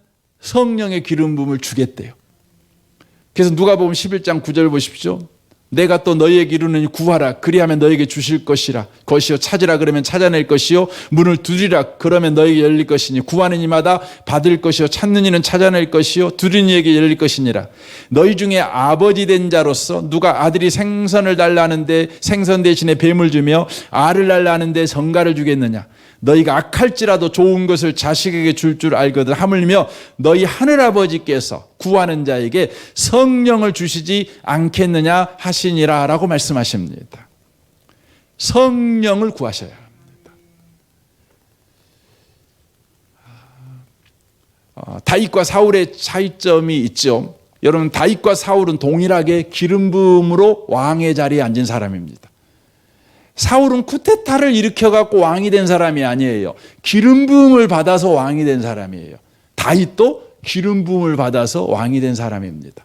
Speaker 1: 성령의 기름 부음을 주겠대요. 그래서 누가복음 11장 9절 보십시오. 내가 또 너희에게 이르노니 구하라 그리하면 너희에게 주실 것이요 찾으라 그러면 찾아낼 것이요 문을 두드리라 그러면 너희에게 열릴 것이니 구하는 이마다 받을 것이요 찾는 이는 찾아낼 것이요 두드리는 이에게 열릴 것이니라. 너희 중에 아버지 된 자로서 누가 아들이 생선을 달라 하는데 생선 대신에 뱀을 주며 알을 달라 하는데 성가를 주겠느냐. 너희가 악할지라도 좋은 것을 자식에게 줄 알거든. 하물며 너희 하늘아버지께서 구하는 자에게 성령을 주시지 않겠느냐 하시니라 라고 말씀하십니다. 성령을 구하셔야 합니다. 다윗과 사울의 차이점이 있죠. 여러분, 다윗과 사울은 동일하게 기름 부음으로 왕의 자리에 앉은 사람입니다. 사울은 쿠데타를 일으켜갖고 왕이 된 사람이 아니에요. 기름 부음을 받아서 왕이 된 사람이에요. 다윗도 기름 부음을 받아서 왕이 된 사람입니다.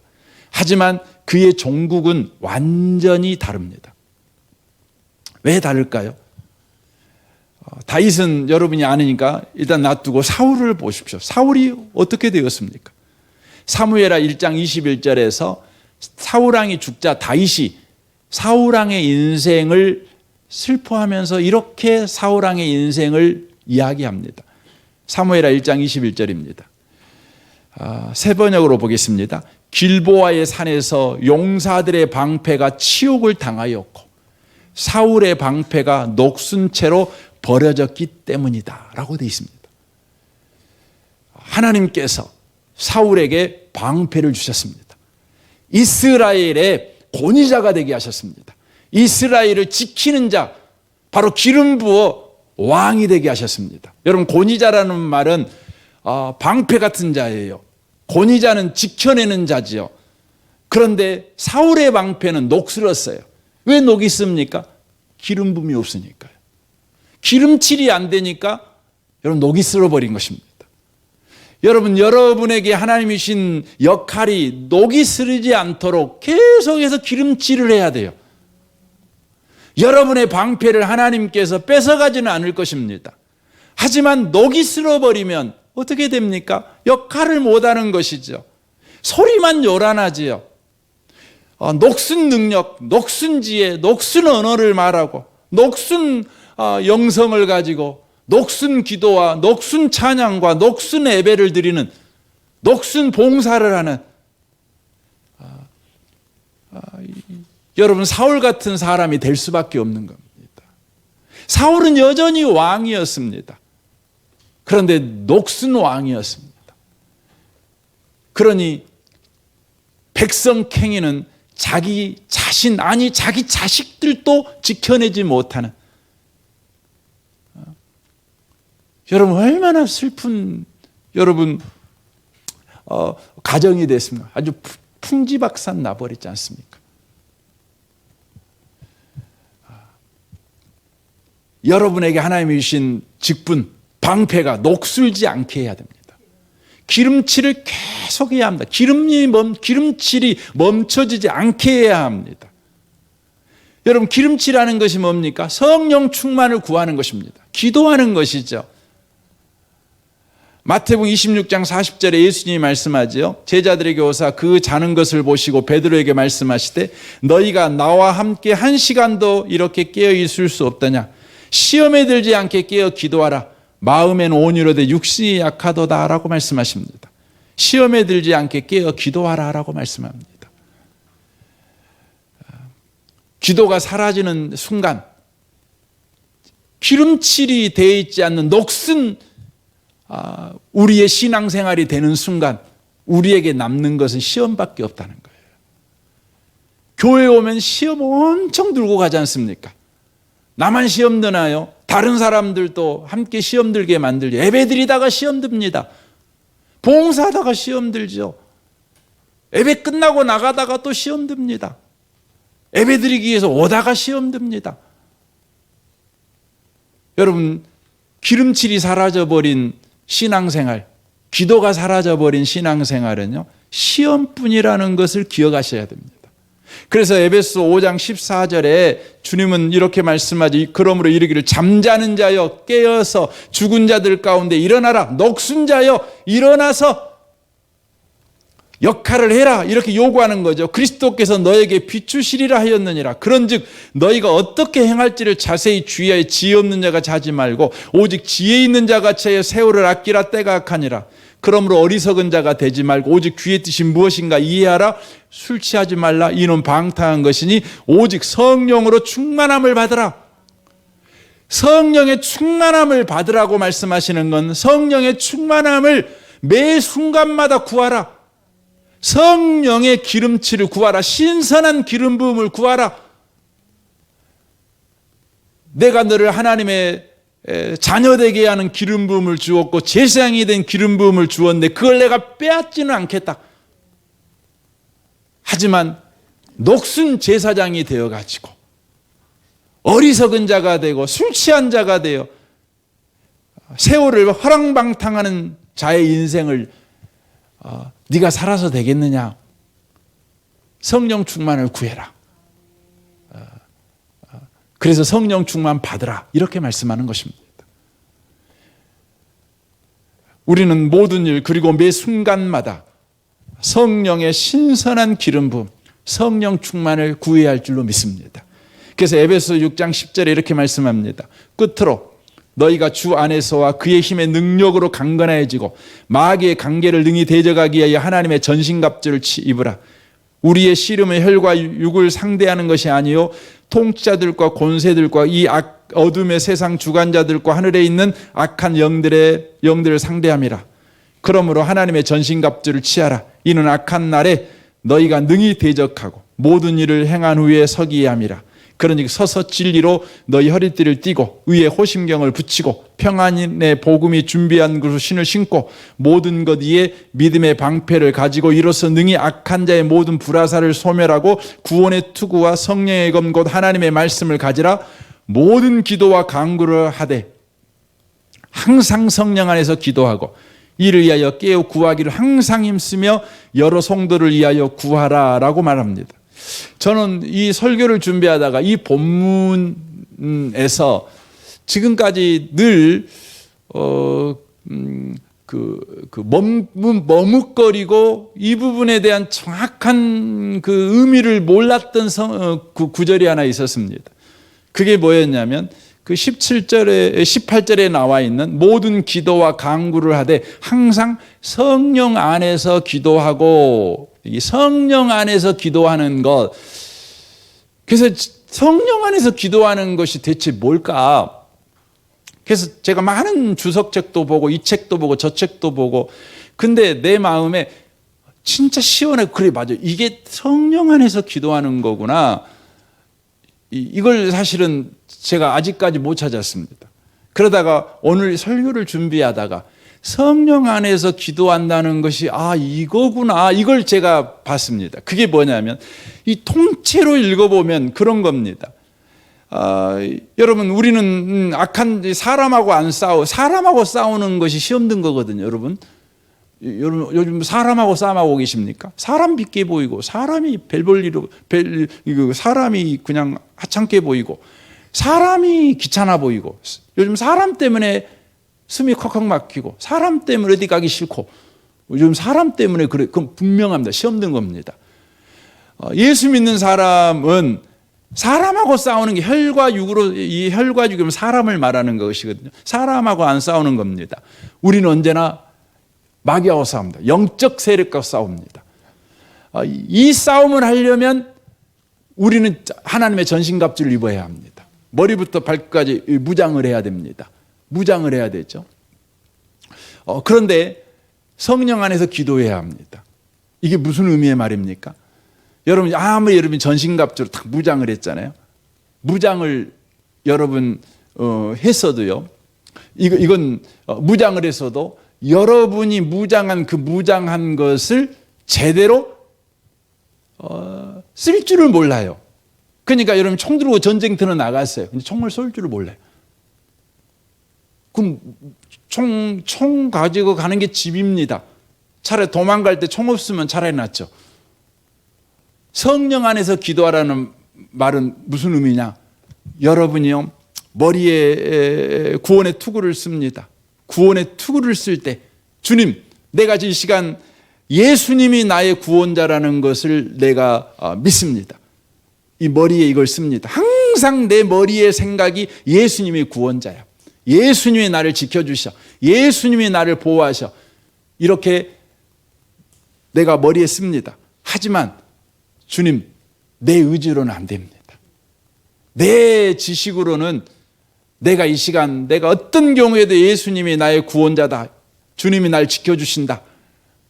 Speaker 1: 하지만 그의 종국은 완전히 다릅니다. 왜 다를까요? 다윗은 여러분이 아니니까 일단 놔두고 사울을 보십시오. 사울이 어떻게 되었습니까? 사무엘하 1장 21절에서 사울왕이 죽자 다윗이 사울왕의 인생을 슬퍼하면서 이렇게 사울왕의 인생을 이야기합니다. 사무엘하 1장 21절입니다. 세 번역으로 보겠습니다. 길보아의 산에서 용사들의 방패가 치욕을 당하였고 사울의 방패가 녹슨 채로 버려졌기 때문이다 라고 되어 있습니다. 하나님께서 사울에게 방패를 주셨습니다. 이스라엘의 권위자가 되게 하셨습니다. 이스라엘을 지키는 자, 바로 기름 부어 왕이 되게 하셨습니다. 여러분, 권위자라는 말은 방패 같은 자예요. 권위자는 지켜내는 자지요. 그런데 사울의 방패는 녹슬었어요. 왜 녹이 씁니까? 기름 부음이 없으니까요. 기름칠이 안 되니까 여러분 녹이 쓸어버린 것입니다. 여러분, 여러분에게 하나님이 주신 역할이 녹이 쓰르지 않도록 계속해서 기름칠을 해야 돼요. 여러분의 방패를 하나님께서 뺏어가지는 않을 것입니다. 하지만 녹이 쓸어버리면 어떻게 됩니까? 역할을 못하는 것이죠. 소리만 요란하지요. 녹슨 능력, 녹슨 지혜, 녹슨 언어를 말하고 녹슨 영성을 가지고 녹슨 기도와 녹슨 찬양과 녹슨 예배를 드리는 녹슨 봉사를 하는 여러분, 사울 같은 사람이 될 수밖에 없는 겁니다. 사울은 여전히 왕이었습니다. 그런데 녹슨 왕이었습니다. 그러니 백성 캥이는 자기 자신, 아니 자기 자식들도 지켜내지 못하는, 여러분 얼마나 슬픈 여러분 가정이 됐습니까? 아주 풍지박산 나버리지 않습니까? 여러분에게 하나님이 주신 직분, 방패가 녹슬지 않게 해야 됩니다. 기름칠을 계속 해야 합니다. 기름칠이 멈춰지지 않게 해야 합니다. 여러분, 기름칠하는 것이 뭡니까? 성령 충만을 구하는 것입니다. 기도하는 것이죠. 마태복음 26장 40절에 예수님이 말씀하죠. 제자들에게 오사 그 자는 것을 보시고 베드로에게 말씀하시되 너희가 나와 함께 한 시간도 이렇게 깨어 있을 수 없더냐. 시험에 들지 않게 깨어 기도하라. 마음에는 온유로되 육신이 약하도다 라고 말씀하십니다. 시험에 들지 않게 깨어 기도하라 라고 말씀합니다. 기도가 사라지는 순간, 기름칠이 되어 있지 않는 녹슨 우리의 신앙생활이 되는 순간 우리에게 남는 것은 시험밖에 없다는 거예요. 교회에 오면 시험 엄청 들고 가지 않습니까? 나만 시험 드나요? 다른 사람들도 함께 시험 들게 만들죠. 예배 드리다가 시험 듭니다. 봉사하다가 시험 들죠. 예배 끝나고 나가다가 또 시험 듭니다. 예배 드리기 위해서 오다가 시험 듭니다. 여러분, 기름칠이 사라져버린 신앙생활, 기도가 사라져버린 신앙생활은요, 시험뿐이라는 것을 기억하셔야 됩니다. 그래서 에베소 5장 14절에 주님은 이렇게 말씀하지. 그러므로 이르기를 잠자는 자여 깨어서 죽은 자들 가운데 일어나라. 녹슨 자여 일어나서 역할을 해라 이렇게 요구하는 거죠. 그리스도께서 너에게 비추시리라 하였느니라. 그런즉 너희가 어떻게 행할지를 자세히 주의하여 지혜 없는 자가 자지 말고 오직 지혜 있는 자가 채 세월을 아끼라. 때가 악하니라. 그러므로 어리석은 자가 되지 말고 오직 주의 뜻이 무엇인가 이해하라. 술 취하지 말라. 이는 방탕한 것이니 오직 성령으로 충만함을 받으라. 성령의 충만함을 받으라고 말씀하시는 건 성령의 충만함을 매 순간마다 구하라. 성령의 기름칠을 구하라. 신선한 기름 부음을 구하라. 내가 너를 하나님의 자녀되게 하는 기름 부음을 주었고 제사장이 된 기름 부음을 주었는데 그걸 내가 빼앗지는 않겠다. 하지만 녹슨 제사장이 되어가지고 어리석은 자가 되고 술 취한 자가 되어 세월을 허랑방탕하는 자의 인생을 네가 살아서 되겠느냐? 성령 충만을 구해라. 그래서 성령 충만 받으라. 이렇게 말씀하는 것입니다. 우리는 모든 일 그리고 매 순간마다 성령의 신선한 기름 부음, 성령 충만을 구해야 할 줄로 믿습니다. 그래서 에베소 6장 10절에 이렇게 말씀합니다. 끝으로 너희가 주 안에서와 그의 힘의 능력으로 강건해지고 마귀의 관계를 능히 대적하기 위하여 하나님의 전신갑주를 입으라. 우리의 씨름은 혈과 육을 상대하는 것이 아니요 통치자들과 권세들과 이 어둠의 세상 주관자들과 하늘에 있는 악한 영들을 상대함이라. 그러므로 하나님의 전신갑주를 취하라. 이는 악한 날에 너희가 능히 대적하고 모든 일을 행한 후에 서기에 함이라. 그러니 서서 진리로 너희 허리띠를 띠고 의에 호심경을 붙이고 평안의 복음이 준비한 그 신을 신고 모든 것 위에 믿음의 방패를 가지고 이로써 능히 악한 자의 모든 불화살을 소멸하고 구원의 투구와 성령의 검 곧 하나님의 말씀을 가지라. 모든 기도와 간구를 하되 항상 성령 안에서 기도하고 이를 위하여 깨어 구하기를 항상 힘쓰며 여러 성도를 위하여 구하라라고 말합니다. 저는 이 설교를 준비하다가 이 본문에서 지금까지 늘 머뭇거리고 이 부분에 대한 정확한 그 의미를 몰랐던 그 구절이 하나 있었습니다. 그게 뭐였냐면 그 18절에 나와 있는 모든 기도와 간구를 하되 항상 성령 안에서 기도하고, 이 성령 안에서 기도하는 것. 그래서 성령 안에서 기도하는 것이 대체 뭘까? 그래서 제가 많은 주석책도 보고 이 책도 보고 저 책도 보고, 근데 내 마음에 진짜 시원해. 그래, 맞아. 이게 성령 안에서 기도하는 거구나. 이걸 사실은 제가 아직까지 못 찾았습니다. 그러다가 오늘 설교를 준비하다가 성령 안에서 기도한다는 것이 이거구나. 이걸 제가 봤습니다. 그게 뭐냐면 이 통째로 읽어보면 그런 겁니다. 여러분, 우리는 악한 사람하고 사람하고 싸우는 것이 시험 든 거거든요. 여러분 요즘 사람하고 싸움하고 계십니까? 사람 빛게 보이고 사람이 사람이 그냥 하찮게 보이고 사람이 귀찮아 보이고 요즘 사람 때문에 숨이 컥컥 막히고 사람 때문에 어디 가기 싫고 요즘 사람 때문에 그래. 그건 분명합니다. 시험 든 겁니다. 예수 믿는 사람은 사람하고 싸우는 게 혈과 육으로, 이 혈과 육이면 사람을 말하는 것이거든요. 사람하고 안 싸우는 겁니다. 우리는 언제나 마귀하고 싸웁니다. 영적 세력과 싸웁니다. 이 싸움을 하려면 우리는 하나님의 전신갑주를 입어야 합니다. 머리부터 발끝까지 무장을 해야 됩니다. 무장을 해야 되죠. 그런데 성령 안에서 기도해야 합니다. 이게 무슨 의미의 말입니까? 여러분, 아무리 여러분이 전신갑주로 딱 무장을 했잖아요. 무장을 여러분 했어도요. 이건 무장을 했어도 여러분이 무장한 것을 제대로 쓸 줄을 몰라요. 그러니까 여러분 총 들고 전쟁터는 나갔어요. 근데 총을 쏠 줄을 몰라요. 그럼 총 가지고 가는 게 집입니다. 차라리 도망갈 때 총 없으면 차라리 낫죠. 성령 안에서 기도하라는 말은 무슨 의미냐? 여러분이요, 머리에 구원의 투구를 씁니다. 구원의 투구를 쓸 때, 주님, 내가 이 시간 예수님이 나의 구원자라는 것을 내가 믿습니다. 이 머리에 이걸 씁니다. 항상 내 머리의 생각이 예수님이 구원자야. 예수님이 나를 지켜주셔. 예수님이 나를 보호하셔. 이렇게 내가 머리에 씁니다. 하지만 주님, 내 의지로는 안 됩니다. 내 지식으로는 내가 이 시간 내가 어떤 경우에도 예수님이 나의 구원자다. 주님이 날 지켜주신다.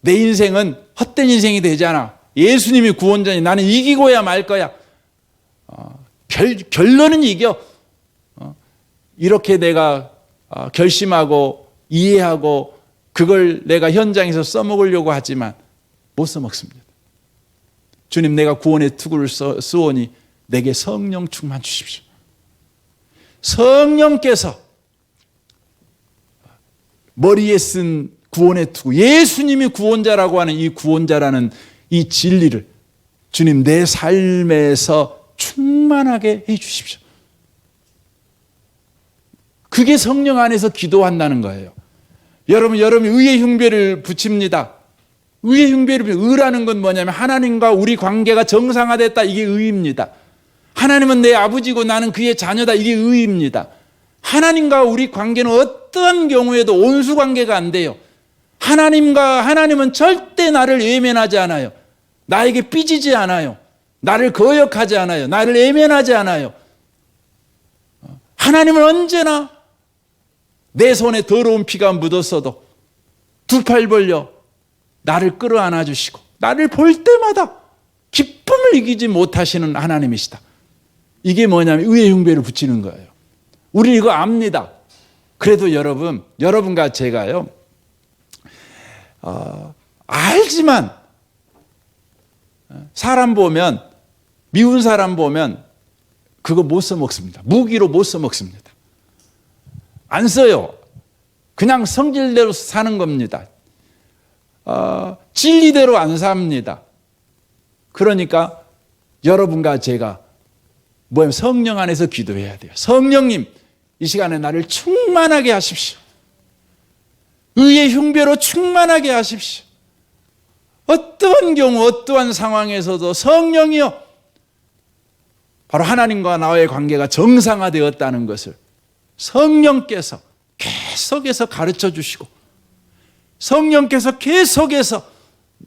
Speaker 1: 내 인생은 헛된 인생이 되지 않아. 예수님이 구원자니 나는 이기고야 말 거야. 결론은 이겨. 이렇게 내가 결심하고 이해하고 그걸 내가 현장에서 써먹으려고 하지만 못 써먹습니다. 주님, 내가 구원의 투구를 쓰오니 내게 성령 충만 주십시오. 성령께서 머리에 쓴 구원의 투구, 예수님이 구원자라고 하는 이 구원자라는 이 진리를 주님 내 삶에서 충만하게 해 주십시오. 그게 성령 안에서 기도한다는 거예요. 여러분 의의 흉배를 붙입니다. 의의 흉배를 의라는 건 뭐냐면 하나님과 우리 관계가 정상화됐다. 이게 의입니다. 하나님은 내 아버지고 나는 그의 자녀다. 이게 의입니다. 하나님과 우리 관계는 어떠한 경우에도 온수 관계가 안 돼요. 하나님은 절대 나를 외면하지 않아요. 나에게 삐지지 않아요. 나를 거역하지 않아요. 나를 외면하지 않아요. 하나님은 언제나 내 손에 더러운 피가 묻었어도 두 팔 벌려 나를 끌어안아 주시고 나를 볼 때마다 기쁨을 이기지 못하시는 하나님이시다. 이게 뭐냐면 의의 흉배를 붙이는 거예요. 우리 이거 압니다. 그래도 여러분과 제가요, 알지만 사람 보면, 미운 사람 보면 그거 못 써먹습니다. 무기로 못 써먹습니다. 안 써요. 그냥 성질대로 사는 겁니다. 진리대로 안 삽니다. 그러니까 여러분과 제가 성령 안에서 기도해야 돼요. 성령님, 이 시간에 나를 충만하게 하십시오. 의의 흉배로 충만하게 하십시오. 어떠한 경우 어떠한 상황에서도 성령이여, 바로 하나님과 나의 관계가 정상화되었다는 것을 성령께서 계속해서 가르쳐 주시고 성령께서 계속해서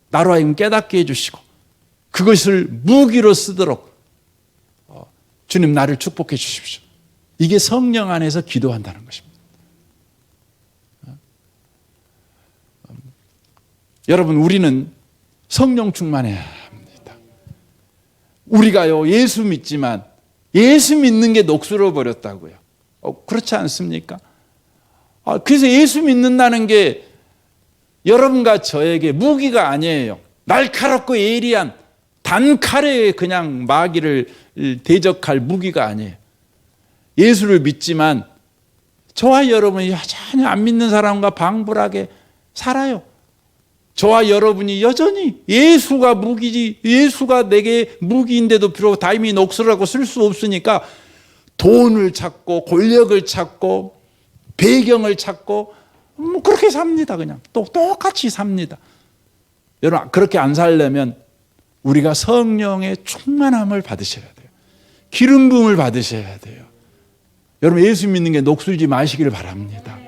Speaker 1: 나로 하여금 깨닫게 해주시고 그것을 무기로 쓰도록 주님 나를 축복해 주십시오. 이게 성령 안에서 기도한다는 것입니다. 여러분, 우리는 성령 충만해야 합니다. 우리가요, 예수 믿지만 예수 믿는 게 녹슬어 버렸다고요. 그렇지 않습니까? 그래서 예수 믿는다는 게 여러분과 저에게 무기가 아니에요. 날카롭고 예리한 단칼에 그냥 마귀를 대적할 무기가 아니에요. 예수를 믿지만 저와 여러분이 여전히 안 믿는 사람과 방불하게 살아요. 저와 여러분이 여전히 예수가 무기지, 예수가 내게 무기인데도 비록 다임이 녹슬라고 쓸 수 없으니까 돈을 찾고 권력을 찾고 배경을 찾고 그렇게 삽니다. 그냥 똑같이 삽니다. 여러분, 그렇게 안 살려면 우리가 성령의 충만함을 받으셔야 돼요. 기름 부음을 받으셔야 돼요. 여러분, 예수 믿는 게 녹슬지 마시기를 바랍니다.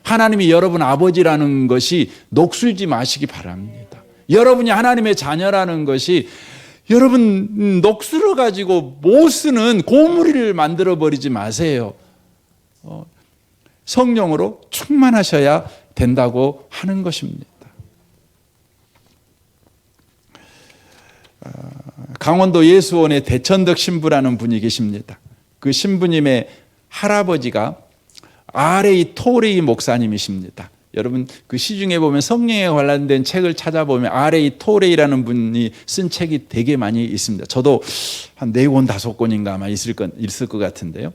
Speaker 1: 하나님이 여러분 아버지라는 것이 녹슬지 마시기 바랍니다. 여러분이 하나님의 자녀라는 것이 여러분 녹슬어 가지고 못 쓰는 고무리를 만들어 버리지 마세요. 성령으로 충만하셔야 된다고 하는 것입니다. 강원도 예수원에 대천덕 신부라는 분이 계십니다. 그 신부님의 할아버지가 R.A. 토레이 목사님이십니다. 여러분, 그 시중에 보면 성령에 관련된 책을 찾아보면 R.A. 토레이라는 분이 쓴 책이 되게 많이 있습니다. 저도 한 4권, 5권인가 아마 있을 것 같은데요.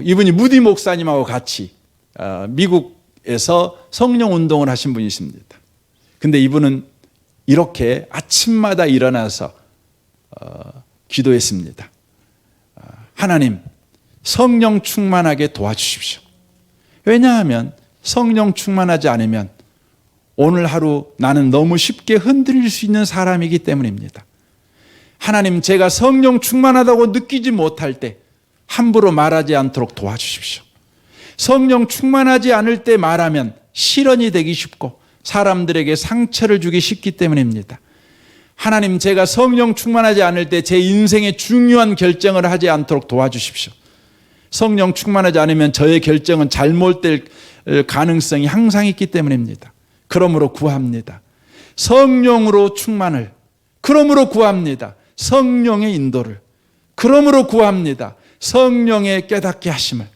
Speaker 1: 이분이 무디 목사님하고 같이 미국에서 성령 운동을 하신 분이십니다. 근데 이분은 이렇게 아침마다 일어나서 기도했습니다. 하나님, 성령 충만하게 도와주십시오. 왜냐하면 성령 충만하지 않으면 오늘 하루 나는 너무 쉽게 흔들릴 수 있는 사람이기 때문입니다. 하나님, 제가 성령 충만하다고 느끼지 못할 때 함부로 말하지 않도록 도와주십시오. 성령 충만하지 않을 때 말하면 실언이 되기 쉽고 사람들에게 상처를 주기 쉽기 때문입니다. 하나님, 제가 성령 충만하지 않을 때 제 인생의 중요한 결정을 하지 않도록 도와주십시오. 성령 충만하지 않으면 저의 결정은 잘못될 가능성이 항상 있기 때문입니다. 그러므로 구합니다. 성령으로 충만을, 그러므로 구합니다. 성령의 인도를, 그러므로 구합니다. 성령의 깨닫게 하심을.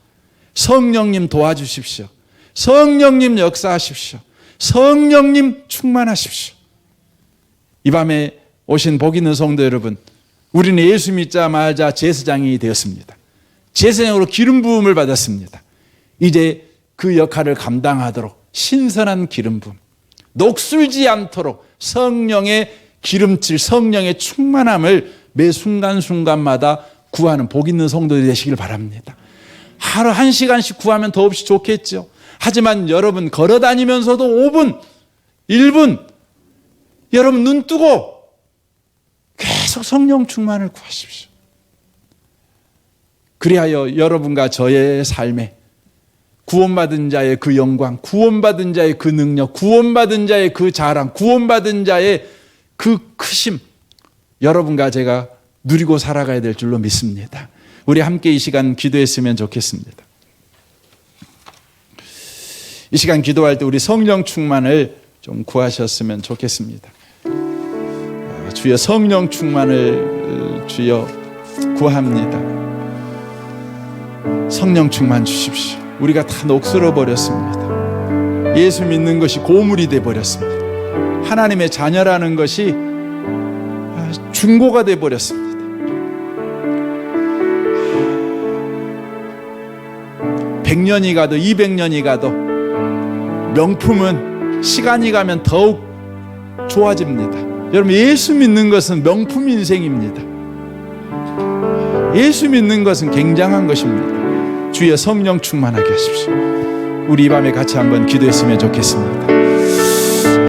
Speaker 1: 성령님 도와주십시오. 성령님 역사하십시오. 성령님 충만하십시오. 이 밤에 오신 복 있는 성도 여러분, 우리는 예수 믿자마자 제사장이 되었습니다. 제사장으로 기름 부음을 받았습니다. 이제 그 역할을 감당하도록 신선한 기름 부음, 녹슬지 않도록 성령의 기름칠, 성령의 충만함을 매 순간순간마다 구하는 복 있는 성도들이 되시길 바랍니다. 하루 1시간씩 구하면 더없이 좋겠죠. 하지만 여러분 걸어 다니면서도 5분, 1분 여러분 눈 뜨고 계속 성령 충만을 구하십시오. 그리하여 여러분과 저의 삶에 구원받은 자의 그 영광, 구원받은 자의 그 능력, 구원받은 자의 그 자랑, 구원받은 자의 그 크심, 여러분과 제가 누리고 살아가야 될 줄로 믿습니다. 우리 함께 이 시간 기도했으면 좋겠습니다. 이 시간 기도할 때 우리 성령 충만을 좀 구하셨으면 좋겠습니다. 주여, 성령 충만을 주여 구합니다. 성령 충만 주십시오. 우리가 다 녹슬어 버렸습니다. 예수 믿는 것이 고물이 돼 버렸습니다. 하나님의 자녀라는 것이 중고가 돼 버렸습니다. 100년이 가도 200년이 가도 명품은 시간이 가면 더욱 좋아집니다. 여러분, 예수 믿는 것은 명품 인생입니다. 예수 믿는 것은 굉장한 것입니다. 주의 성령 충만하게 하십시오. 우리 이 밤에 같이 한번 기도했으면 좋겠습니다.